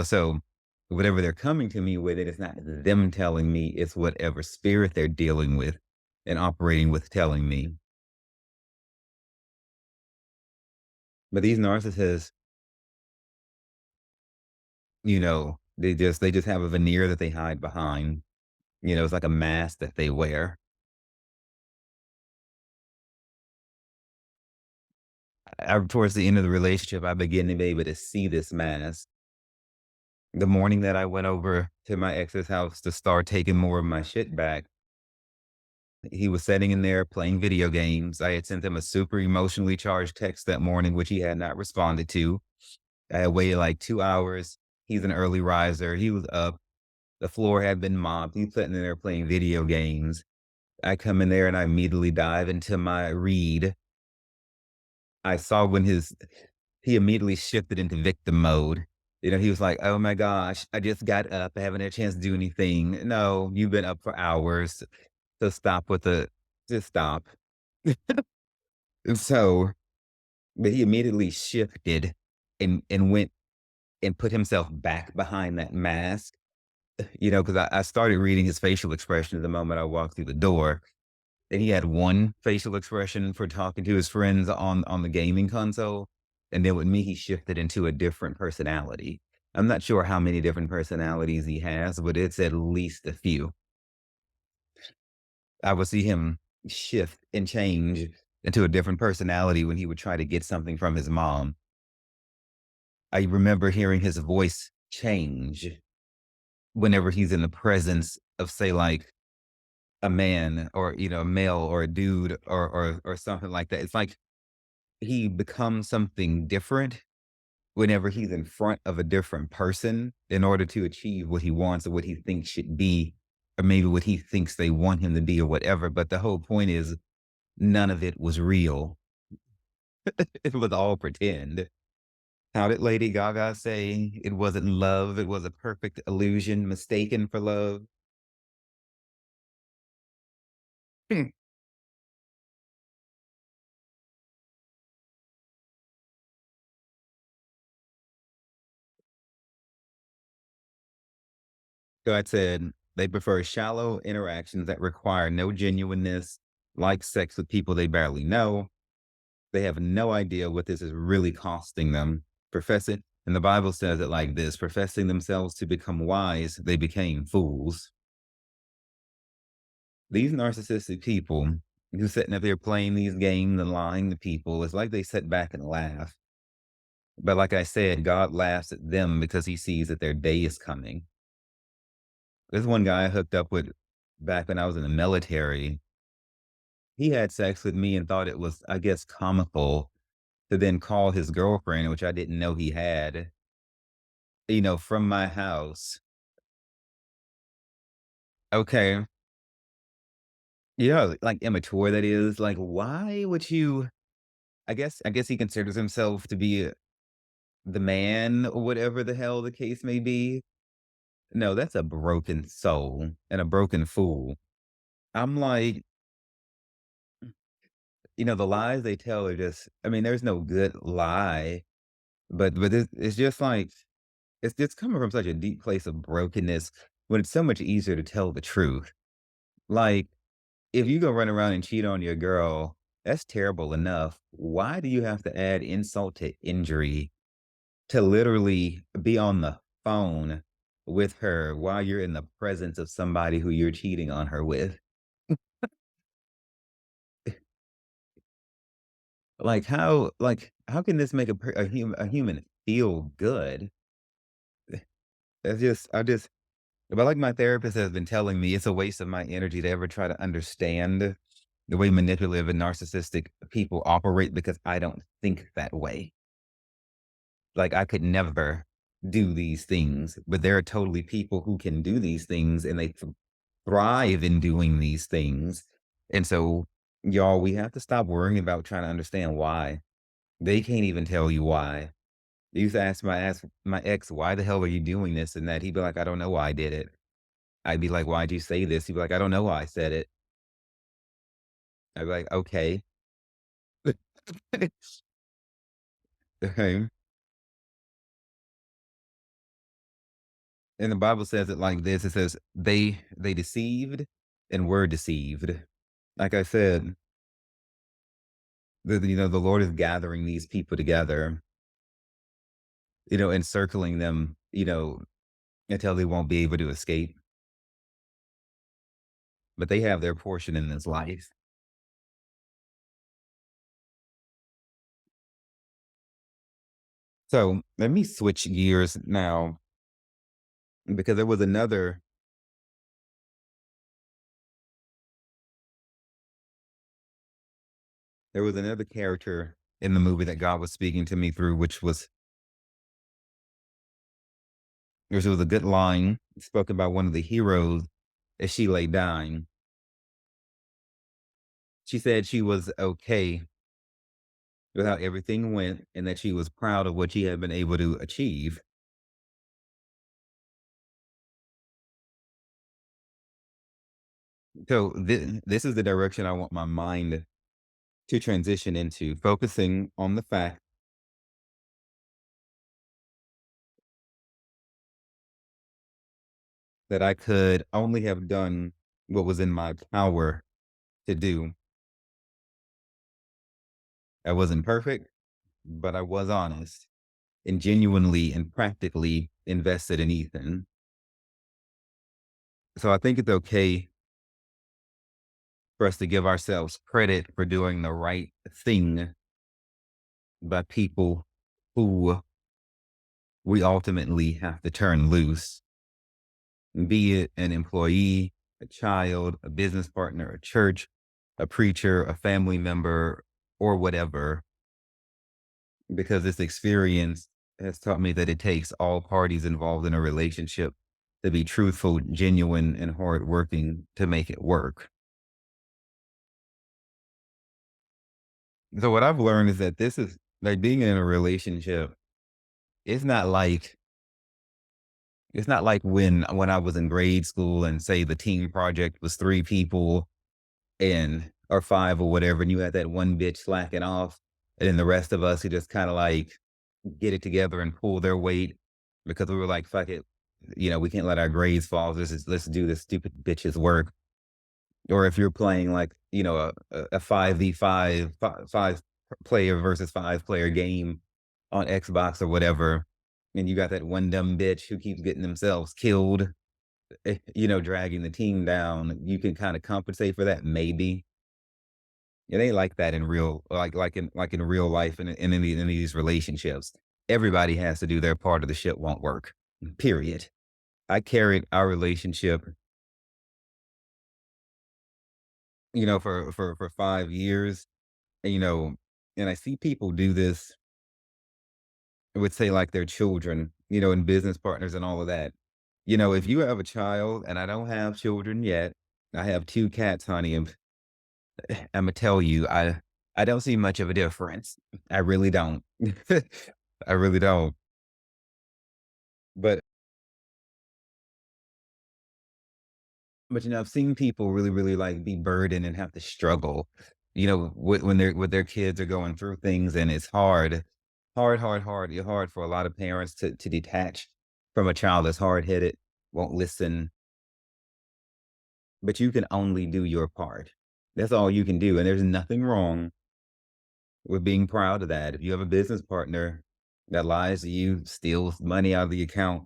so whatever they're coming to me with, it's not them telling me, it's whatever spirit they're dealing with and operating with telling me. But these narcissists, you know, They just have a veneer that they hide behind. It's like a mask that they wear. Towards the end of the relationship, I begin to be able to see this mask. The morning that I went over to my ex's house to start taking more of my shit back, he was sitting in there playing video games. I had sent him a super emotionally charged text that morning, which he had not responded to. I had waited like 2 hours. He's an early riser. He was up. The floor had been mopped. He's sitting in there playing video games. I come in there and I immediately dive into my read. I saw when he immediately shifted into victim mode. He was like, "Oh my gosh, I just got up. I haven't had a chance to do anything." No, you've been up for hours. So stop with the just stop. And so, but he immediately shifted and went and put himself back behind that mask, because I started reading his facial expression the moment I walked through the door. And he had one facial expression for talking to his friends on the gaming console, and then with me, he shifted into a different personality. I'm not sure how many different personalities he has, but it's at least a few. I would see him shift and change into a different personality when he would try to get something from his mom. I remember hearing his voice change whenever he's in the presence of, say, like a man or, a male or a dude or something like that. It's like he becomes something different whenever he's in front of a different person in order to achieve what he wants or what he thinks should be, or maybe what he thinks they want him to be or whatever. But the whole point is none of it was real. It was all pretend. How did Lady Gaga say it wasn't love? It was a perfect illusion mistaken for love. Hmm. God said they prefer shallow interactions that require no genuineness, like sex with people they barely know. They have no idea what this is really costing them. Professing, and the Bible says it like this: professing themselves to become wise, they became fools. These narcissistic people who sitting up there playing these games and lying to people, it's like they sit back and laugh. But like I said, God laughs at them because he sees that their day is coming. There's one guy I hooked up with back when I was in the military. He had sex with me and thought it was, I guess, comical to then call his girlfriend, which I didn't know he had, from my house. Okay. Yeah, like immature that is. Like, why would you I guess he considers himself to be the man or whatever the hell the case may be. No, that's a broken soul and a broken fool. I'm like, the lies they tell are just, I mean, there's no good lie, but it's just like it's just coming from such a deep place of brokenness when it's so much easier to tell the truth. Like, if you go run around and cheat on your girl, that's terrible enough. Why do you have to add insult to injury to literally be on the phone with her while you're in the presence of somebody who you're cheating on her with? How can this make a human feel good? That's just I just But like my therapist has been telling me, it's a waste of my energy to ever try to understand the way manipulative and narcissistic people operate because I don't think that way. Like I could never do these things, but there are totally people who can do these things and they thrive in doing these things. And so, y'all, we have to stop worrying about trying to understand why. They can't even tell you why. I used to ask my ex, why the hell are you doing this and that? He'd be like, I don't know why I did it. I'd be like, "Why'd you say this?" He'd be like, "I don't know why I said it." I'd be like, "Okay." Okay. And the Bible says it like this, it says, "They deceived and were deceived." Like I said, the Lord is gathering these people together, encircling them, until they won't be able to escape. But they have their portion in this life. So let me switch gears now because there was another character in the movie that God was speaking to me through, which was a good line spoken by one of the heroes as she lay dying. She said she was okay with how everything went and that she was proud of what she had been able to achieve. So this is the direction I want my mind to transition into, focusing on the fact that I could only have done what was in my power to do. I wasn't perfect, but I was honest and genuinely and practically invested in Ethan. So I think it's okay for us to give ourselves credit for doing the right thing by people who we ultimately have to turn loose, be it an employee, a child, a business partner, a church, a preacher, a family member, or whatever, because this experience has taught me that it takes all parties involved in a relationship to be truthful, genuine, and hardworking to make it work. So what I've learned is that this is like being in a relationship. It's not like it's not like when I was in grade school and say the team project was three people and or five or whatever, and you had that one bitch slacking off, and then the rest of us who just kind of like get it together and pull their weight because we were like, fuck it, we can't let our grades fall. Let's do this stupid bitch's work. Or if you're playing like, a 5v5, five player versus five player game on Xbox or whatever, and you got that one dumb bitch who keeps getting themselves killed, dragging the team down, you can kind of compensate for that, maybe. It ain't like that in real, like in real life and in any of these relationships. Everybody has to do their part of the shit won't work. Period. I carried our relationship, for 5 years, and, and I see people do this with say like their children, and business partners and all of that. If you have a child, and I don't have children yet, I have two cats, honey, and Imma tell you, I don't see much of a difference. I really don't. I really don't. But I've seen people really, really, like, be burdened and have to struggle, when their kids are going through things, and it's hard. Hard, hard, hard. It's hard for a lot of parents to detach from a child that's hard-headed, won't listen, but you can only do your part. That's all you can do, and there's nothing wrong with being proud of that. If you have a business partner that lies to you, steals money out of the account,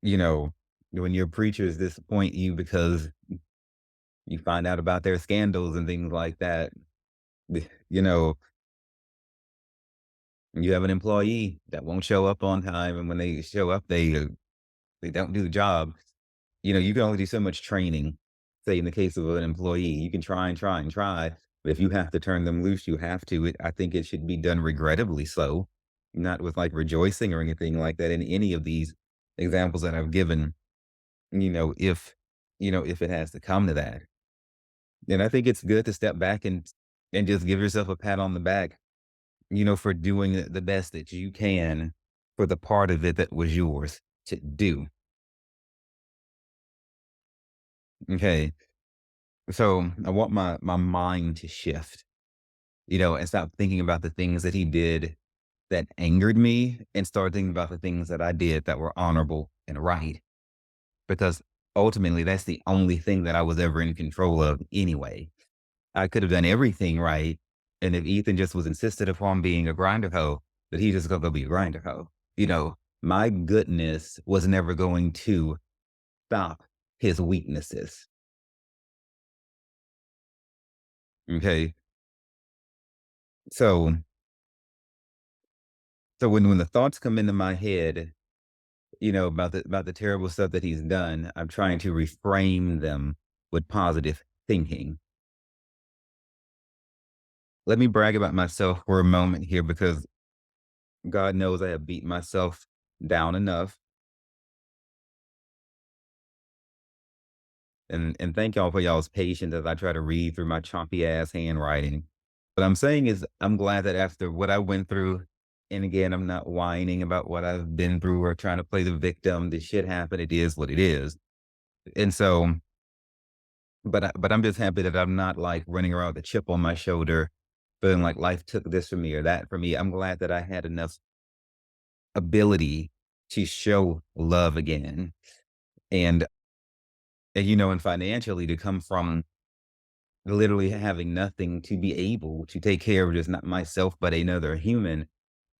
you know, when your preachers disappoint you because you find out about their scandals and things like that, you know, you have an employee that won't show up on time, and when they show up, they don't do the job. You can only do so much training. Say in the case of an employee, you can try and try and try, but if you have to turn them loose, you have to. I think it should be done regrettably so, not with like rejoicing or anything like that in any of these examples that I've given, if if it has to come to that. And I think it's good to step back and just give yourself a pat on the back, for doing the best that you can for the part of it that was yours to do. Okay. So I want my mind to shift, and stop thinking about the things that he did that angered me and start thinking about the things that I did that were honorable and right. Because ultimately that's the only thing that I was ever in control of anyway. I could have done everything right. And if Ethan just was insisted upon being a grinder hoe, that he just gonna go be a grinder hoe, you know. my goodness was never going to stop his weaknesses. Okay. So so when the thoughts come into my head, about the terrible stuff that he's done, I'm trying to reframe them with positive thinking. Let me brag about myself for a moment here because God knows I have beat myself down enough. And thank y'all for y'all's patience as I try to read through my choppy ass handwriting. What I'm saying is I'm glad that after what I went through, and again, I'm not whining about what I've been through or trying to play the victim. This shit happened. It is what it is. And so, but I'm just happy that I'm not like running around with a chip on my shoulder, feeling like life took this from me or that from me. I'm glad that I had enough ability to show love again. And, and financially to come from literally having nothing to be able to take care of just not myself, but another human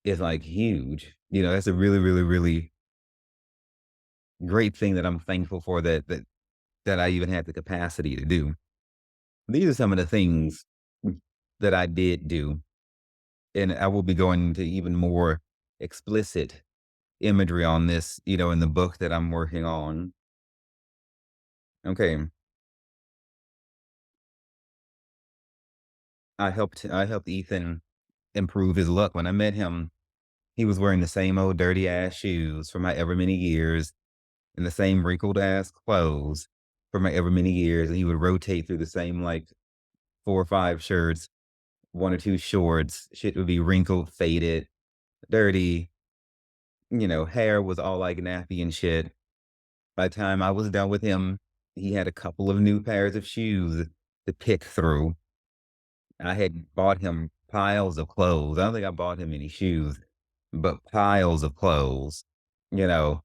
is like huge. That's a really, really, really great thing that I'm thankful for that I even had the capacity to do. These are some of the things that I did do. And I will be going into even more explicit imagery on this, in the book that I'm working on. Okay. I helped Ethan improve his luck. When I met him, he was wearing the same old dirty ass shoes for my ever many years and the same wrinkled ass clothes for my ever many years. And he would rotate through the same like 4 or 5 shirts, one or two shorts. Shit would be wrinkled, faded, dirty. Hair was all like nappy and shit. By the time I was done with him, he had a couple of new pairs of shoes to pick through. I had bought him piles of clothes. I don't think I bought him any shoes, but piles of clothes. You know,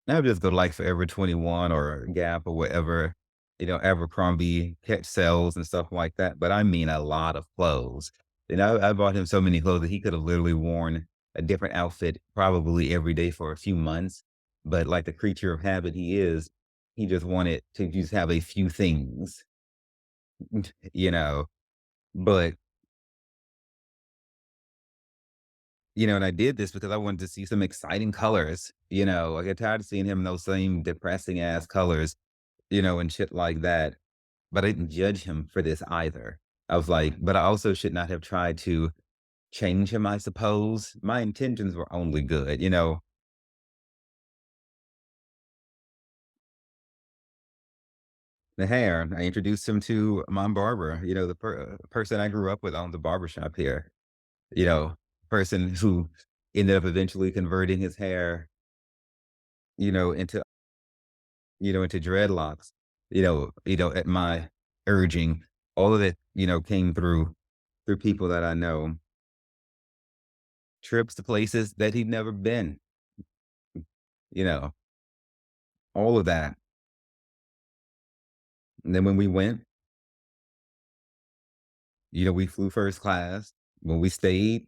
I would just go to like Forever 21 or Gap or whatever, Abercrombie catch sales and stuff like that. But I mean a lot of clothes. I bought him so many clothes that he could have literally worn a different outfit probably every day for a few months. But like the creature of habit he is, he just wanted to just have a few things, you know. But and I did this because I wanted to see some exciting colors. I get tired of seeing him in those same depressing ass colors, and shit like that. But I didn't judge him for this either. I was like, but I also should not have tried to change him, I suppose. My intentions were only good. The hair, I introduced him to my barber, the person I grew up with on the barbershop here, you know, person who ended up eventually converting his hair, into into dreadlocks, at my urging. All of it, came through people that I know, trips to places that he'd never been, you know, all of that. And then when we went, we flew first class. When we stayed,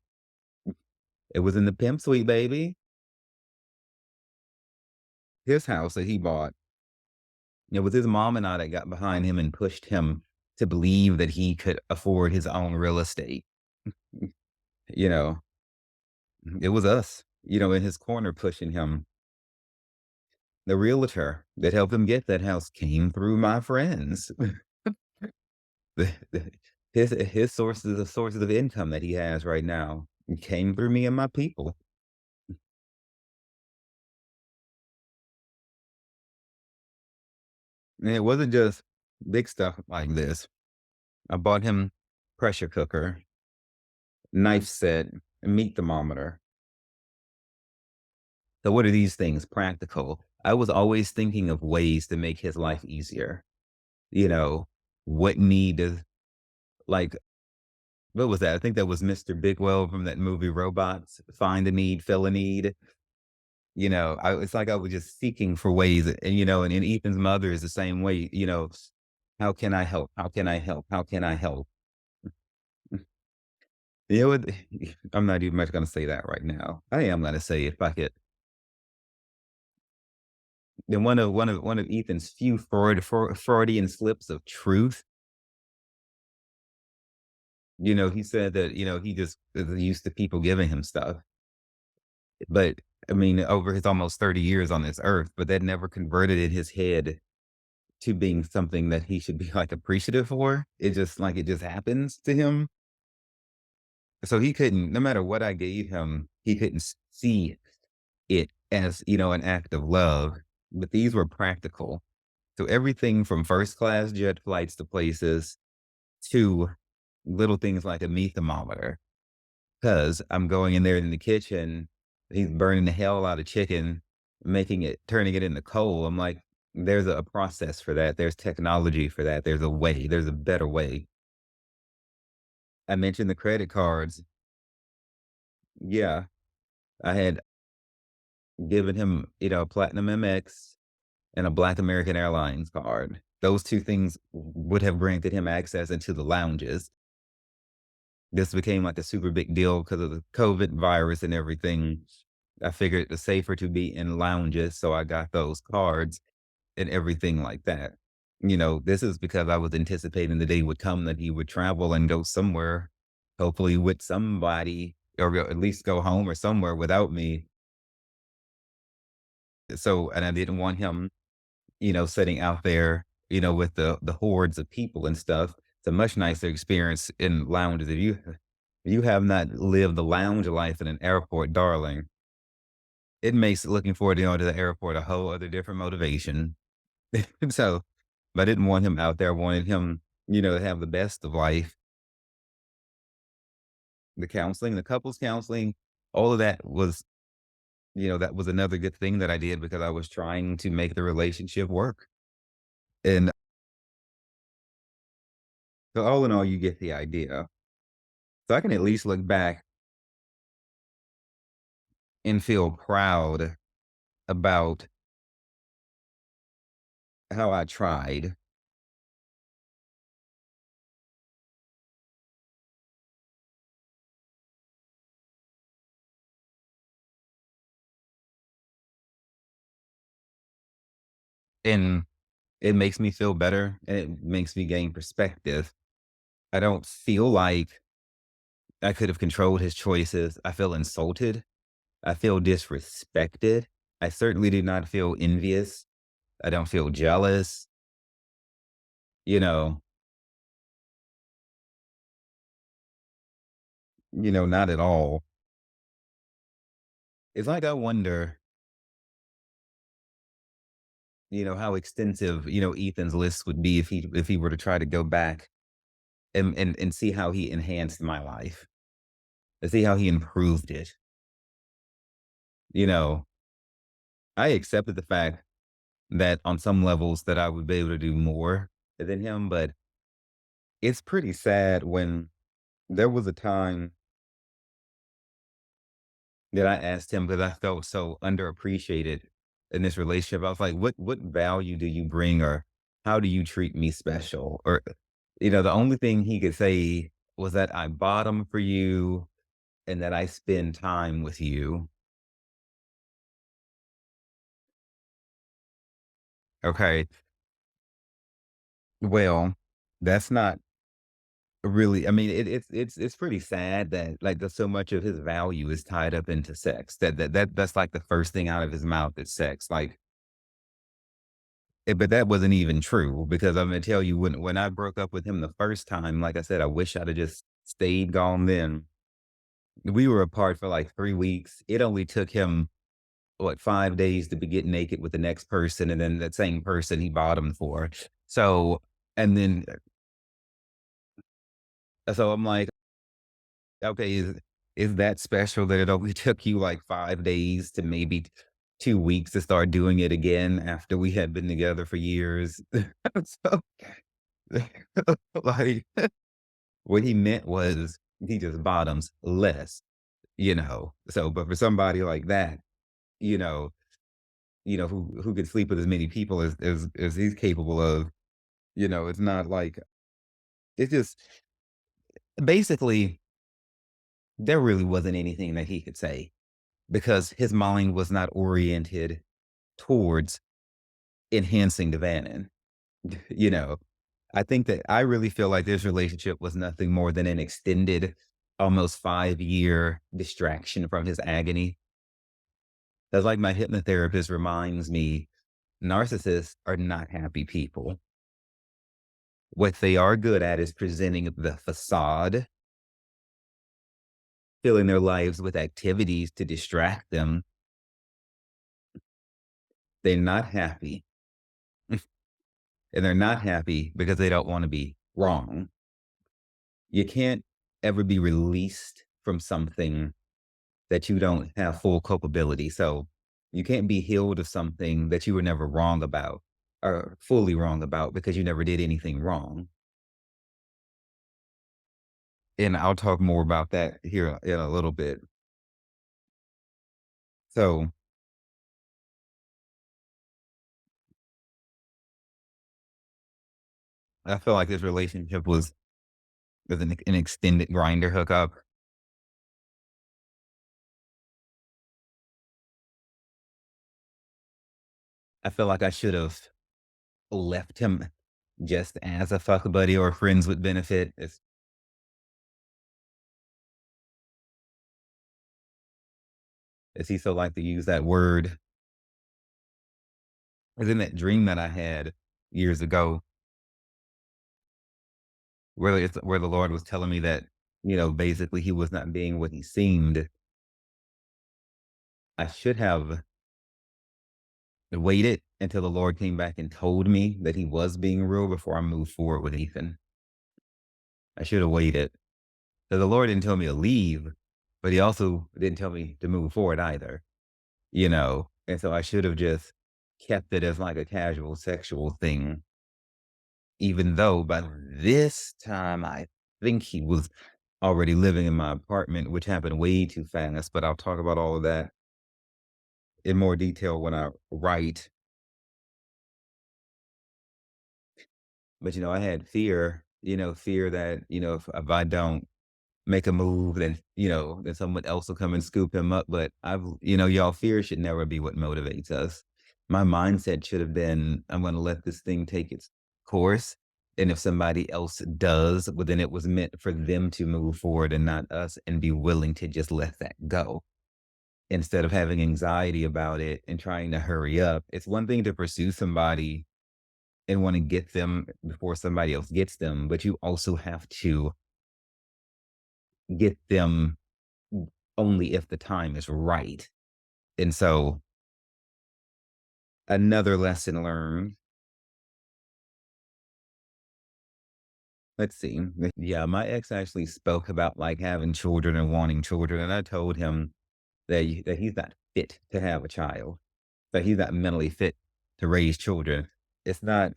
it was in the pimp suite, baby. His house that he bought. It was his mom and I that got behind him and pushed him to believe that he could afford his own real estate. You know, it was us, in his corner pushing him. The realtor that helped him get that house came through my friends. The his sources of income that he has right now came through me and my people. And it wasn't just big stuff like this. I bought him pressure cooker, knife set, meat thermometer. So what are these things? Practical. I was always thinking of ways to make his life easier. You know, what need to like what was that? I think that was Mr. Bigwell from that movie Robots. Find a need, fill a need. It's like I was just seeking for ways, and Ethan's mother is the same way. How can I help? How can I help? How can I help? You know what? I'm not even much gonna say that right now. I am gonna say it. Fuck it. then one of Ethan's few Freudian slips of truth, he said that, he just is used to people giving him stuff. But I mean, over his almost 30 years on this earth, but that never converted in his head to being something that he should be like appreciative for. It just happens to him. So he couldn't, no matter what I gave him, he couldn't see it as, an act of love. But these were practical. So everything from first class jet flights to places to little things like a meat thermometer. Cause I'm going in there in the kitchen, he's burning the hell out of chicken, turning it into coal. I'm like, there's a process for that. There's technology for that. There's a way. There's a better way. I mentioned the credit cards. Yeah. I had given him, a Platinum MX and a Black American Airlines card. Those two things would have granted him access into the lounges. This became like a super big deal because of the COVID virus and everything. I figured it's safer to be in lounges, so I got those cards and everything like that. This is because I was anticipating the day would come that he would travel and go somewhere, hopefully with somebody, or at least go home or somewhere without me. So, and I didn't want him, sitting out there, with the hordes of people and stuff. It's a much nicer experience in lounges. If you have not lived the lounge life in an airport, darling, it makes looking forward to going to the airport a whole other different motivation. So, but I didn't want him out there. I wanted him, to have the best of life. The counseling, the couples counseling, all of that was, that was another good thing that I did because I was trying to make the relationship work. And so all in all, you get the idea. So I can at least look back and feel proud about how I tried. And it makes me feel better and it makes me gain perspective. I don't feel like I could have controlled his choices. I feel insulted. I feel disrespected. I certainly do not feel envious. I don't feel jealous. You know, not at all. It's like I wonder, how extensive, Ethan's list would be if he were to try to go back and see how he enhanced my life, to see how he improved it. You know, I accepted the fact that on some levels that I would be able to do more than him, but it's pretty sad when there was a time that I asked him because I felt so underappreciated in this relationship. I was like, what value do you bring or how do you treat me special? Or, the only thing he could say was that I bottom for you and that I spend time with you. Okay. Well, that's not really, I mean, it's pretty sad that like there's so much of his value is tied up into sex. That's like the first thing out of his mouth is sex. Like, but that wasn't even true because I'm gonna tell you when I broke up with him the first time, like I said, I wish I'd have just stayed gone then. We were apart for like 3 weeks. It only took him what 5 days to be getting naked with the next person, and then that same person he bottomed for. So and then so I'm like, okay, is that special that it only took you like 5 days to maybe 2 weeks to start doing it again after we had been together for years? So like what he meant was he just bottoms less, So, but for somebody like that, you know, who could sleep with as many people as he's capable of, it's not like it's just basically there really wasn't anything that he could say because his mind was not oriented towards enhancing Devan. You know, I think that I really feel like this relationship was nothing more than an extended, almost 5-year distraction from his agony. That's like my hypnotherapist reminds me, narcissists are not happy people. What they are good at is presenting the facade, filling their lives with activities to distract them. They're not happy. And they're not happy because they don't want to be wrong. You can't ever be released from something that you don't have full culpability. So you can't be healed of something that you were never wrong about or fully wrong about because you never did anything wrong. And I'll talk more about that here in a little bit. So I feel like this relationship was an extended grinder hookup. I feel like I should have left him just as a fuck buddy or friends with benefit. As he so like to use that word. Is in that dream that I had years ago, where the Lord was telling me that, basically he was not being what he seemed. I should have waited until the Lord came back and told me that he was being real before I moved forward with Ethan. I should have waited. So the Lord didn't tell me to leave, but he also didn't tell me to move forward either, And so I should have just kept it as like a casual sexual thing, even though by this time I think he was already living in my apartment, which happened way too fast. But I'll talk about all of that in more detail when I write. But I had fear, fear that, if I don't make a move, then someone else will come and scoop him up. But y'all, fear should never be what motivates us. My mindset should have been, I'm going to let this thing take its course. And if somebody else does, well, then it was meant for them to move forward and not us, and be willing to just let that go instead of having anxiety about it and trying to hurry up. It's one thing to pursue somebody and want to get them before somebody else gets them, but you also have to get them only if the time is right. And so, another lesson learned. Let's see. Yeah, my ex actually spoke about like having children and wanting children, and I told him that he's not fit to have a child, that he's not mentally fit to raise children. It's not,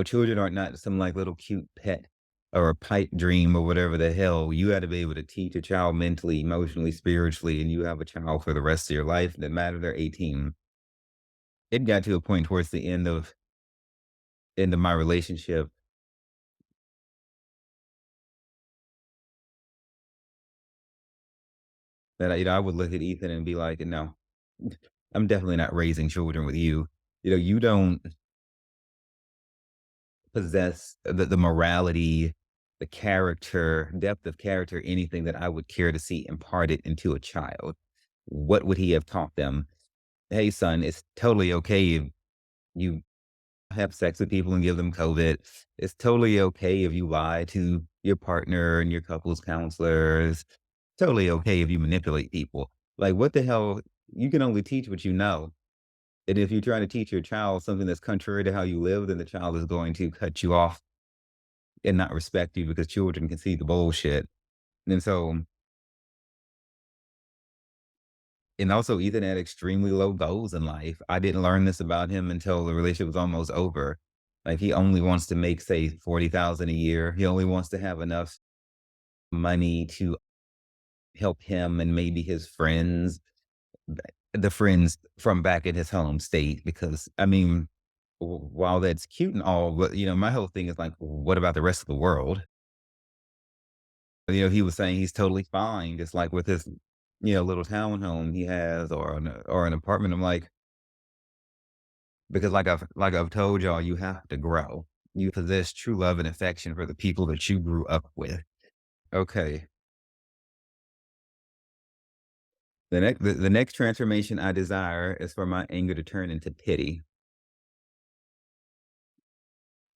children aren't not some like little cute pet or a pipe dream or whatever the hell. You got to be able to teach a child mentally, emotionally, spiritually, and you have a child for the rest of your life. No matter they're 18. It got to a point towards the end of my relationship that I would look at Ethan and be like, no, I'm definitely not raising children with you. You don't possess the morality, the character, depth of character, anything that I would care to see imparted into a child. What would he have taught them? Hey, son, it's totally okay if you have sex with people and give them COVID. It's totally okay if you lie to your partner and your couples counselors. Totally okay if you manipulate people. Like, what the hell? You can only teach what you know. And if you're trying to teach your child something that's contrary to how you live, then the child is going to cut you off and not respect you because children can see the bullshit. And so, and also Ethan had extremely low goals in life. I didn't learn this about him until the relationship was almost over. Like he only wants to make, say, 40,000 a year. He only wants to have enough money to help him and maybe his friends, the friends from back in his home state. Because I mean, while that's cute and all, but my whole thing is like, what about the rest of the world? He was saying he's totally fine, just like with his, little townhome he has or an apartment. I'm like, because like I've told y'all, you have to grow. You possess true love and affection for the people that you grew up with. Okay. The next transformation I desire is for my anger to turn into pity.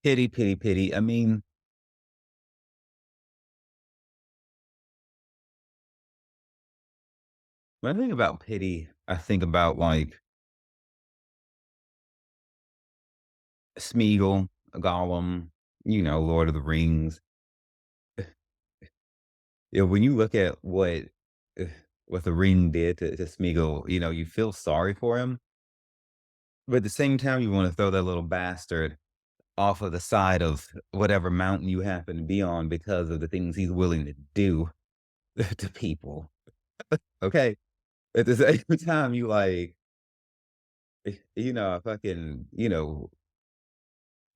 Pity, pity, pity. I mean, when I think about pity, I think about like Smeagol, Gollum, Lord of the Rings. When you look at uh, what the ring did to Smeagol, you feel sorry for him, but at the same time, you want to throw that little bastard off of the side of whatever mountain you happen to be on because of the things he's willing to do to people. Okay. At the same time, you like, I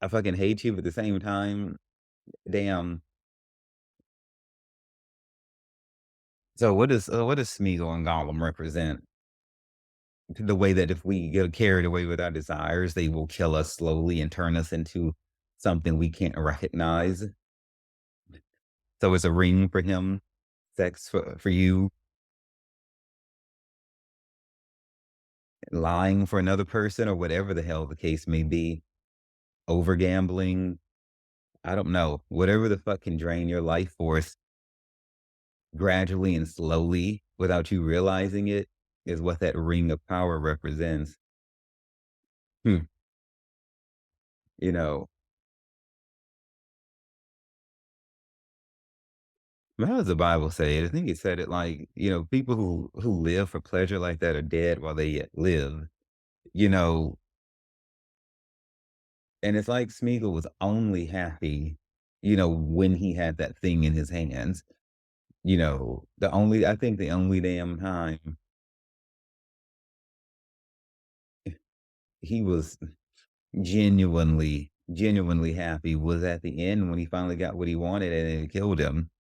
fucking hate you, but at the same time, damn. So what does Smeagol and Gollum represent? The way that if we get carried away with our desires, they will kill us slowly and turn us into something we can't recognize. So it's a ring for him, sex for you, lying for another person, or whatever the hell the case may be, over gambling. I don't know. Whatever the fuck can drain your life force gradually and slowly without you realizing it is what that ring of power represents. Hmm. You know, how does the Bible say it? I think it said it like, people who live for pleasure like that are dead while they yet live, you know, and it's like Smeagol was only happy, when he had that thing in his hands. I think the only damn time he was genuinely happy was at the end when he finally got what he wanted and it killed him.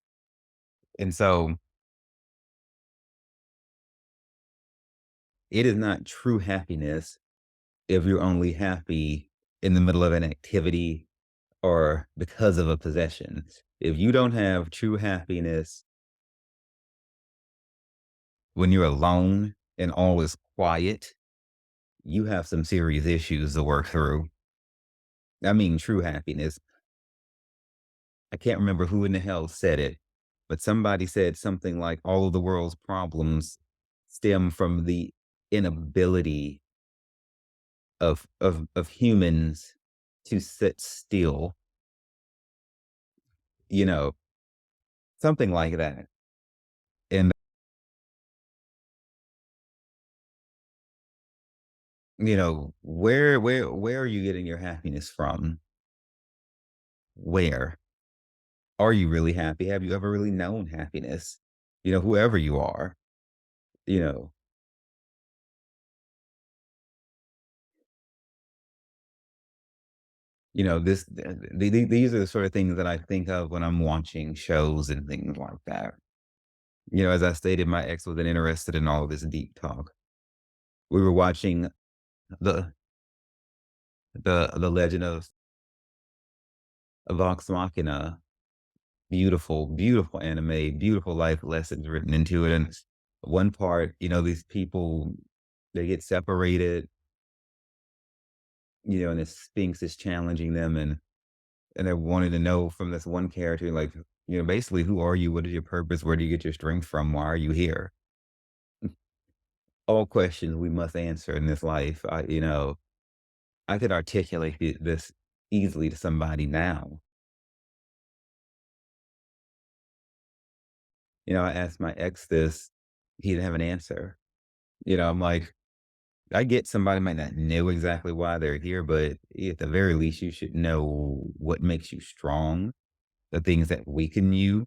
And so it is not true happiness if you're only happy in the middle of an activity or because of a possession. If you don't have true happiness when you're alone and all is quiet, you have some serious issues to work through. I mean, true happiness. I can't remember who in the hell said it, but somebody said something like all of the world's problems stem from the inability of humans to sit still, you know, something like that. And where are you getting your happiness from? Where are you really happy? Have you ever really known happiness? Whoever you are, you know, these are the sort of things that I think of when I'm watching shows and things like that. As I stated, my ex wasn't interested in all of this deep talk. We were watching the the Legend of Vox Machina. Beautiful, beautiful anime, beautiful life lessons written into it. And one part, these people they get separated, and the Sphinx is challenging them and they're wanting to know from this one character, like, basically, who are you? What is your purpose? Where do you get your strength from? Why are you here? All questions we must answer in this life. I could articulate this easily to somebody now. I asked my ex this, he didn't have an answer. I'm like, I get somebody might not know exactly why they're here, but at the very least, you should know what makes you strong, the things that weaken you,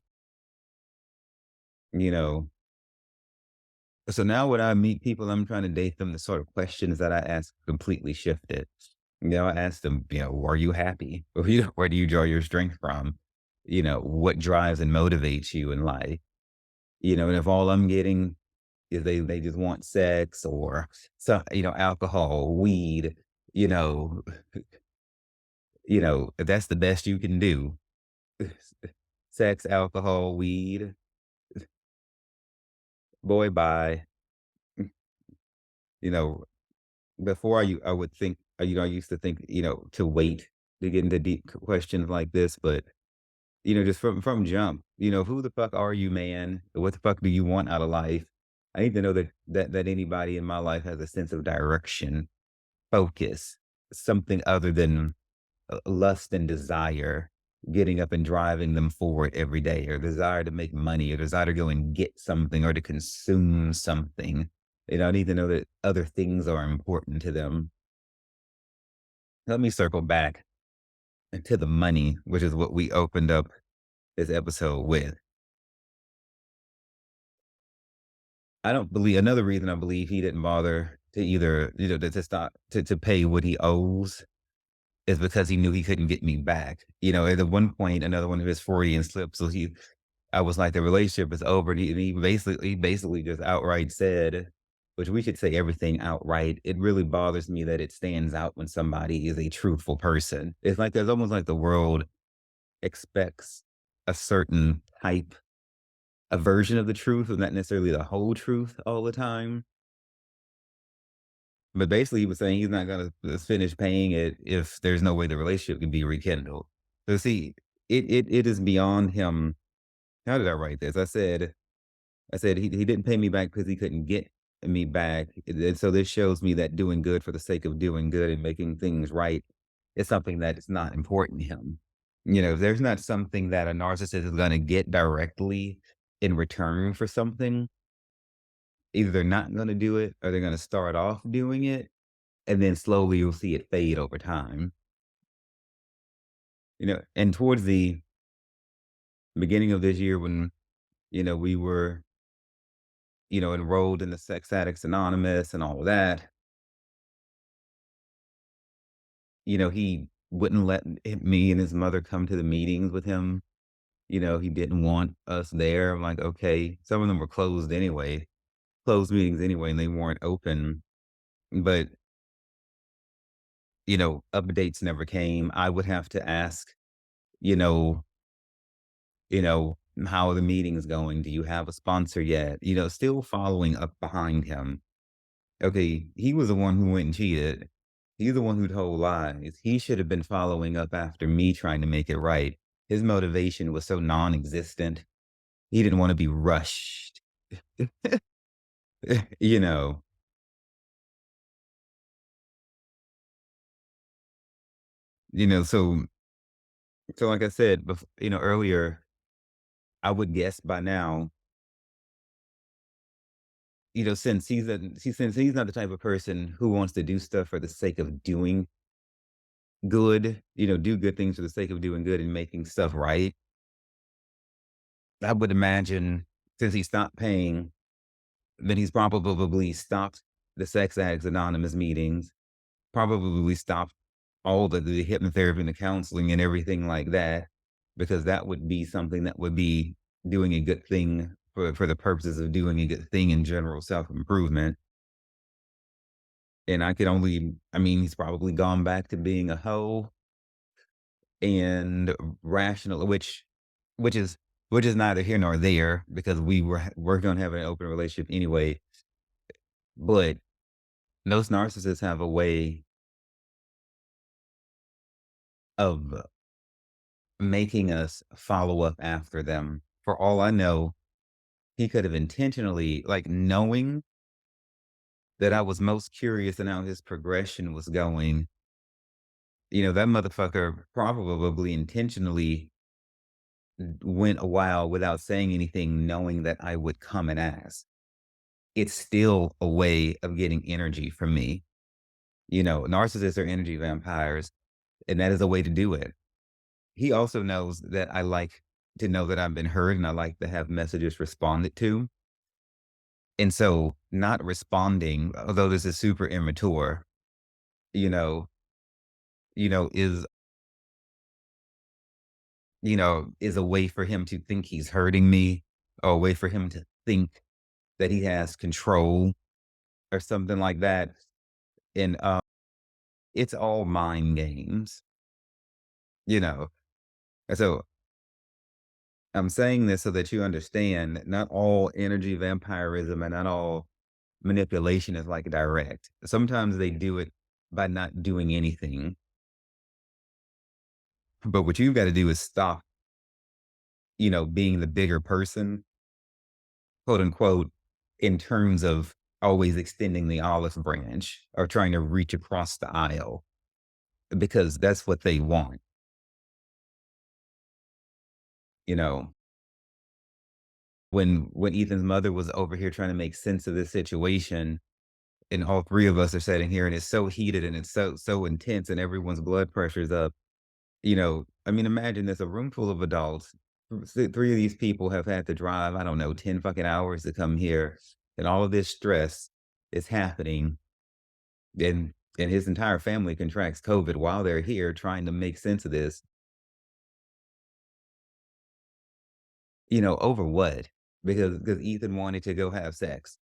you know. So now when I meet people, I'm trying to date them, the sort of questions that I ask completely shifted. I asked them, are you happy? Where do you draw your strength from? What drives and motivates you in life? And if all I'm getting is they just want sex or alcohol, weed, you know, that's the best you can do. Sex, alcohol, weed, boy, bye. You know, before I would think, I used to think, to wait to get into deep questions like this, but just from jump, who the fuck are you, man? What the fuck do you want out of life? I need to know that anybody in my life has a sense of direction, focus, something other than lust and desire getting up and driving them forward every day, or desire to make money, or desire to go and get something, or to consume something. I need to know that other things are important to them. Let me circle back to the money, which is what we opened up this episode with. I don't believe another reason I believe he didn't bother to either, to stop to pay what he owes is because he knew he couldn't get me back. At the one point, another one of his Freudian slips, so I was like, the relationship is over. And he basically just outright said, which we should say everything outright. It really bothers me that it stands out when somebody is a truthful person. It's like there's almost like the world expects a certain type, a version of the truth, and not necessarily the whole truth all the time. But basically, he was saying he's not going to finish paying it if there's no way the relationship can be rekindled. So see, it is beyond him. How did I write this? I said he didn't pay me back because he couldn't get me back. And so this shows me that doing good for the sake of doing good and making things right is something that is not important to him. If there's not something that a narcissist is going to get directly in return for something, either they're not going to do it or they're going to start off doing it. And then slowly you'll see it fade over time. And towards the beginning of this year when, we were, enrolled in the Sex Addicts Anonymous and all of that, he wouldn't let me and his mother come to the meetings with him. He didn't want us there. I'm like, okay. Some of them were closed meetings anyway, and they weren't open. But, updates never came. I would have to ask, you know, how are the meetings going? Do you have a sponsor yet? Still following up behind him. Okay, he was the one who went and cheated. He's the one who told lies. He should have been following up after me trying to make it right. His motivation was so non-existent. He didn't want to be rushed. you know, so like I said, earlier, I would guess by now, since he's not the type of person who wants to do stuff for the sake of doing good, do good things for the sake of doing good and making stuff right. I would imagine since he stopped paying, then he's probably stopped the Sex Addicts Anonymous meetings, probably stopped all the hypnotherapy and the counseling and everything like that, because that would be something that would be doing a good thing for the purposes of doing a good thing in general self improvement. And I mean, he's probably gone back to being a hoe and rational, which is which is neither here nor there because we're gonna have an open relationship anyway. But those narcissists have a way of making us follow up after them. For all I know, he could have intentionally, like knowing that I was most curious in how his progression was going. That motherfucker probably intentionally went a while without saying anything, knowing that I would come and ask. It's still a way of getting energy from me. Narcissists are energy vampires, and that is a way to do it. He also knows that I like to know that I've been heard and I like to have messages responded to. And so not responding, although this is super immature, you know, is is a way for him to think he's hurting me, or a way for him to think that he has control or something like that. And it's all mind games, you know? And so I'm saying this so that you understand that not all energy vampirism and not all manipulation is like direct. Sometimes they do it by not doing anything. But what you've got to do is stop, being the bigger person, quote unquote, in terms of always extending the olive branch or trying to reach across the aisle because that's what they want. You know, when Ethan's mother was over here trying to make sense of this situation, and all three of us are sitting here and it's so heated and it's so intense and everyone's blood pressure's up. I mean, imagine there's a room full of adults. Three of these people have had to drive, I don't know, 10 fucking hours to come here. And all of this stress is happening. And his entire family contracts COVID while they're here trying to make sense of this, over what? Because Ethan wanted to go have sex.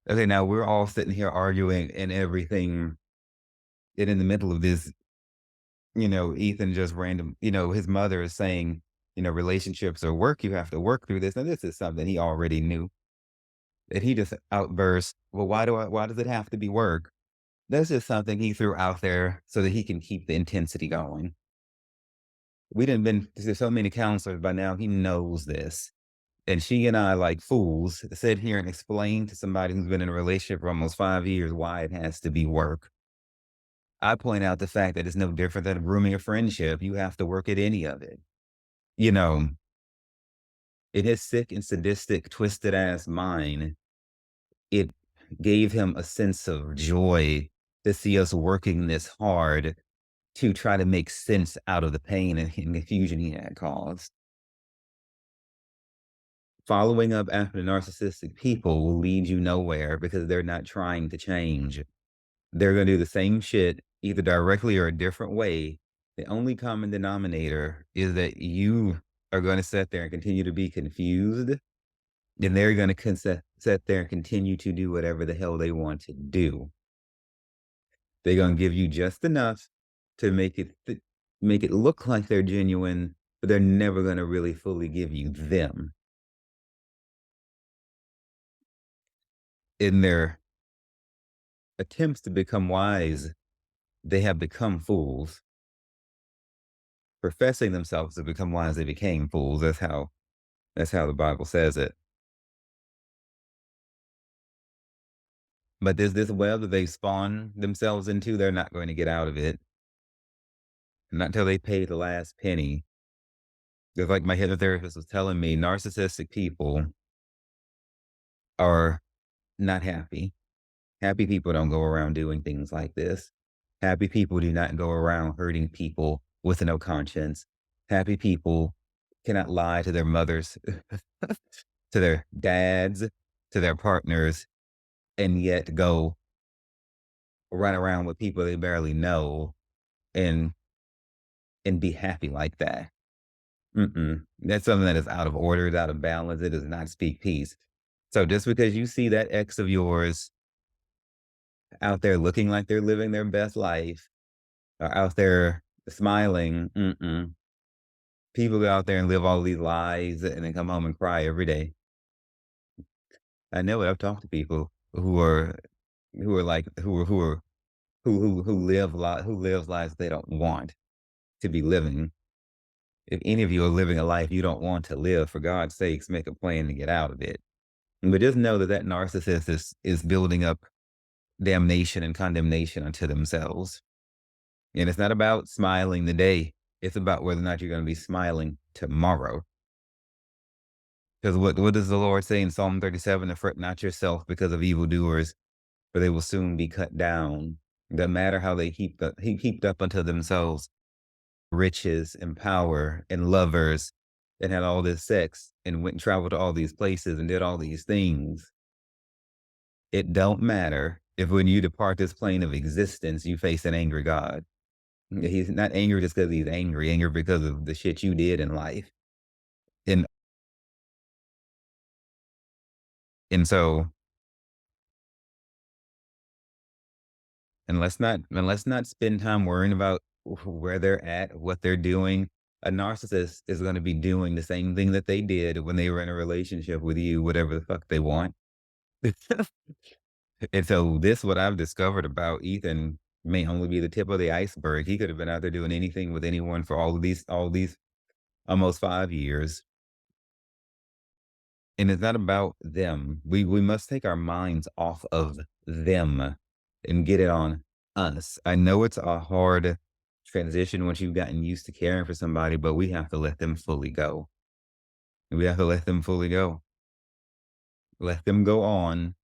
Okay, now we're all sitting here arguing and everything. And in the middle of this, Ethan just his mother is saying, relationships are work. You have to work through this. And this is something he already knew. And he just outbursts, well, why does it have to be work? That's just something he threw out there so that he can keep the intensity going. We didn't been to so many counselors by now. He knows this. And she and I, like fools, sit here and explain to somebody who's been in a relationship for almost 5 years why it has to be work. I point out the fact that it's no different than grooming a friendship. You have to work at any of it. You know, in his sick and sadistic, twisted ass mind, it gave him a sense of joy to see us working this hard to try to make sense out of the pain and confusion he had caused. Following up after narcissistic people will lead you nowhere because they're not trying to change. They're going to do the same shit either directly or a different way. The only common denominator is that you are going to sit there and continue to be confused, and they're going to sit there and continue to do whatever the hell they want to do. They're going to give you just enough to make it look like they're genuine, but they're never going to really fully give you them. In their attempts to become wise, they have become fools. Professing themselves to become wise, they became fools. That's how the Bible says it. But there's this web that they spawn themselves into, they're not going to get out of it. Not until they pay the last penny. Just like my hypnotherapist was telling me, narcissistic people are not happy. Happy people don't go around doing things like this. Happy people do not go around hurting people with no conscience. Happy people cannot lie to their mothers, to their dads, to their partners, and yet go run around with people they barely know and be happy like that. Mm-mm. That's something that is out of order, it's out of balance. It does not speak peace. So just because you see that ex of yours out there looking like they're living their best life or out there smiling, people go out there and live all these lies and then come home and cry every day. I know it. I've talked to people who are like who lives lives they don't want to be living. If any of you are living a life you don't want to live, for God's sakes, make a plan to get out of it. But just know that that narcissist is building up damnation and condemnation unto themselves. And it's not about smiling today. It's about whether or not you're going to be smiling tomorrow. Because what does the Lord say in Psalm 37? To fret not yourself because of evildoers, for they will soon be cut down. Doesn't matter how they heaped up unto themselves riches and power and lovers and had all this sex and went and traveled to all these places and did all these things. It don't matter if when you depart this plane of existence, you face an angry God. He's not angry just because he's angry because of the shit you did in life. And so And let's not spend time worrying about where they're at, what they're doing. A narcissist is gonna be doing the same thing that they did when they were in a relationship with you, whatever the fuck they want. And so this what I've discovered about Ethan may only be the tip of the iceberg. He could have been out there doing anything with anyone for all these almost 5 years, and it's not about them. We must take our minds off of them and get it on us. I know it's a hard transition once you've gotten used to caring for somebody, but we have to let them fully go. We have to let them fully go. Let them go on,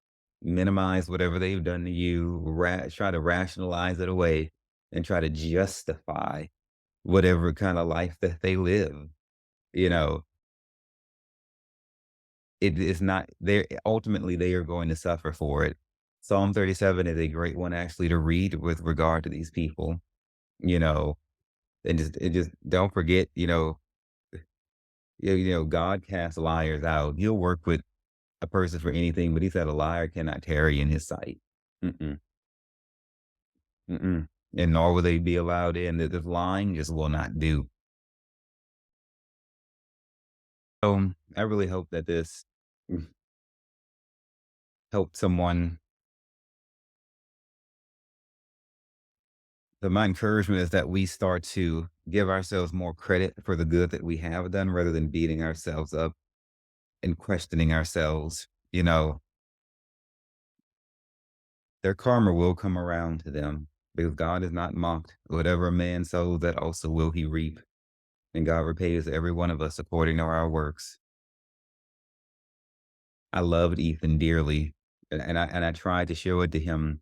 minimize whatever they've done to you, try to rationalize it away, and try to justify whatever kind of life that they live. You know, it is not they ultimately, they are going to suffer for it. Psalm 37 is a great one actually to read with regard to these people, you know, and just don't forget, God casts liars out. He'll work with a person for anything, but he said a liar cannot tarry in his sight. Mm-mm, mm-mm. And nor will they be allowed in. That this lying just will not do. So I really hope that this helped someone. So my encouragement is that we start to give ourselves more credit for the good that we have done rather than beating ourselves up and questioning ourselves. Their karma will come around to them because God is not mocked. Whatever a man sows, that also will he reap. And God repays every one of us according to our works. I loved Ethan dearly, and I tried to show it to him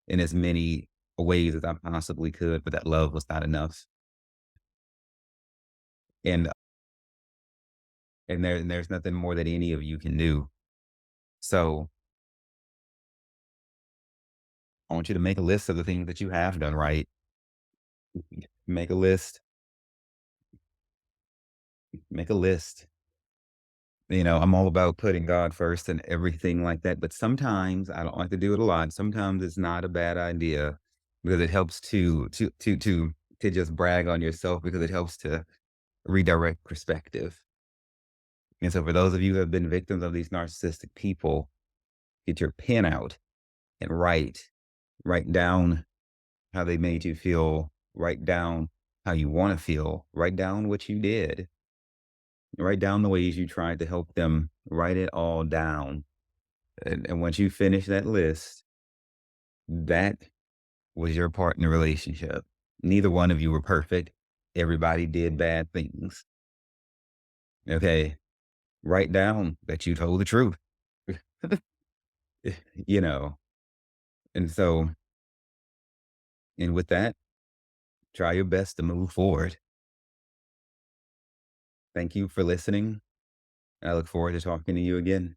in as many ways as I possibly could, but that love was not enough. And and there's nothing more that any of you can do. So I want you to make a list of the things that you have done right. Make a list. Make a list. I'm all about putting God first and everything like that. But sometimes I don't like to do it a lot. Sometimes it's not a bad idea because it helps to just brag on yourself because it helps to redirect perspective. And so for those of you who have been victims of these narcissistic people, get your pen out and write down how they made you feel, write down how you want to feel, write down what you did, write down the ways you tried to help them, write it all down. And once you finish that list, that was your part in the relationship. Neither one of you were perfect. Everybody did bad things. Okay. Write down that you told the truth. you know, and so, and with that, try your best to move forward. Thank you for listening. I look forward to talking to you again.